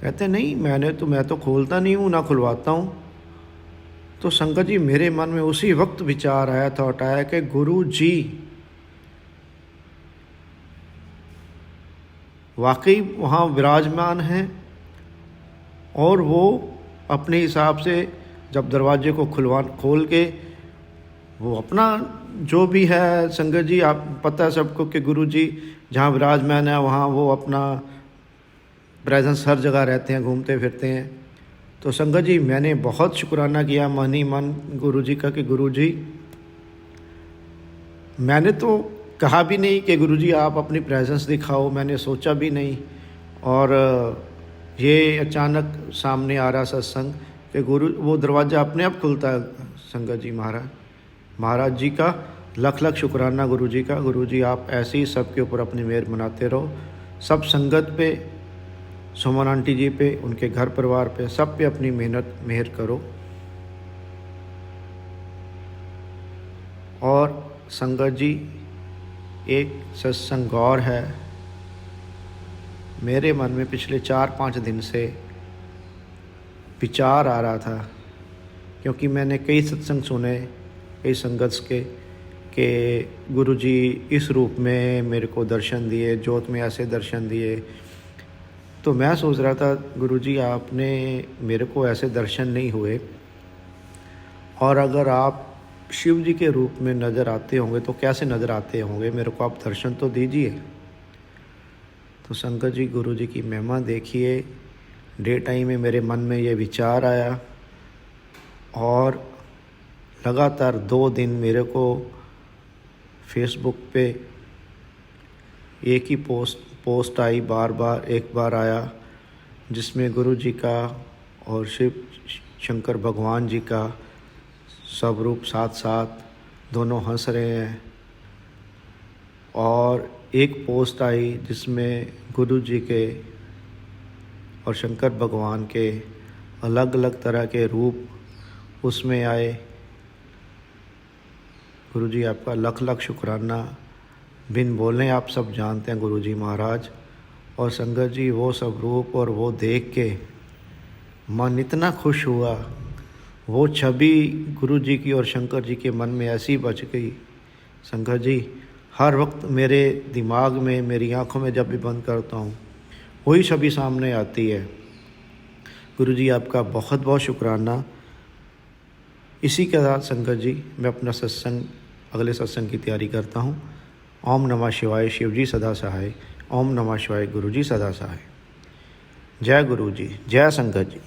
कहते नहीं, मैं तो खोलता नहीं हूँ ना खुलवाता हूँ। तो संगत जी मेरे मन में उसी वक्त विचार आया, थॉट आया कि गुरु जी वाकई वहाँ विराजमान हैं और वो अपने हिसाब से जब दरवाजे को खोल के वो अपना जो भी है, संगत जी आप पता है सबको कि गुरु जी जहाँ विराजमान है वहाँ वो अपना प्रेजेंस हर जगह रहते हैं, घूमते फिरते हैं। तो संगत जी मैंने बहुत शुक्राना किया मन ही मन गुरु जी का कि गुरु जी, मैंने तो कहा भी नहीं कि गुरु जी आप अपनी प्रेजेंस दिखाओ, मैंने सोचा भी नहीं। और ये अचानक सामने आ रहा सत्संग कि गुरु वो दरवाज़ा अपने आप खुलता है। संगत जी महाराज जी का लख लख शुक्राना गुरु जी का। गुरु जी आप ऐसे ही सबके ऊपर अपनी मेहर बनाते रहो, सब संगत पे, सुमन आंटी जी पे, उनके घर परिवार पे, सब पे अपनी मेहर करो। और संगत जी एक सत्संग और है, मेरे मन में पिछले 4-5 दिन से विचार आ रहा था, क्योंकि मैंने कई सत्संग सुने कई संगत के कि गुरु जी इस रूप में मेरे को दर्शन दिए, जोत में ऐसे दर्शन दिए। तो मैं सोच रहा था गुरु जी आपने मेरे को ऐसे दर्शन नहीं हुए, और अगर आप शिव जी के रूप में नज़र आते होंगे तो कैसे नज़र आते होंगे, मेरे को आप दर्शन तो दीजिए। तो संगत जी गुरु जी की महिमा देखिए, डे टाइम में मेरे मन में ये विचार आया और लगातार 2 दिन मेरे को फेसबुक पे एक ही पोस्ट आई, एक बार आया, जिसमें गुरु जी का और शिव शंकर भगवान जी का सब रूप साथ साथ दोनों हंस रहे हैं। और एक पोस्ट आई जिसमें गुरु जी के और शंकर भगवान के अलग अलग तरह के रूप उसमें आए। गुरु जी आपका लख लख शुक्राना, बिन बोलने आप सब जानते हैं गुरु जी महाराज। और संगत जी वो सब रूप और वो देख के मन इतना खुश हुआ, वो छवि गुरु जी की और शंकर जी के मन में ऐसी बच गई। संगत जी हर वक्त मेरे दिमाग में, मेरी आँखों में जब भी बंद करता हूँ वही छवि सामने आती है। गुरु जी आपका बहुत बहुत शुक्राना। इसी के साथ संगत जी मैं अपना सत्संग, अगले सत्संग की तैयारी करता हूँ। ओम नमः शिवाय, शिव जी सदा सहाय। ओम नमः शिवाय, गुरु जी सदा सहाय। जय गुरु जी, जय संगत जी।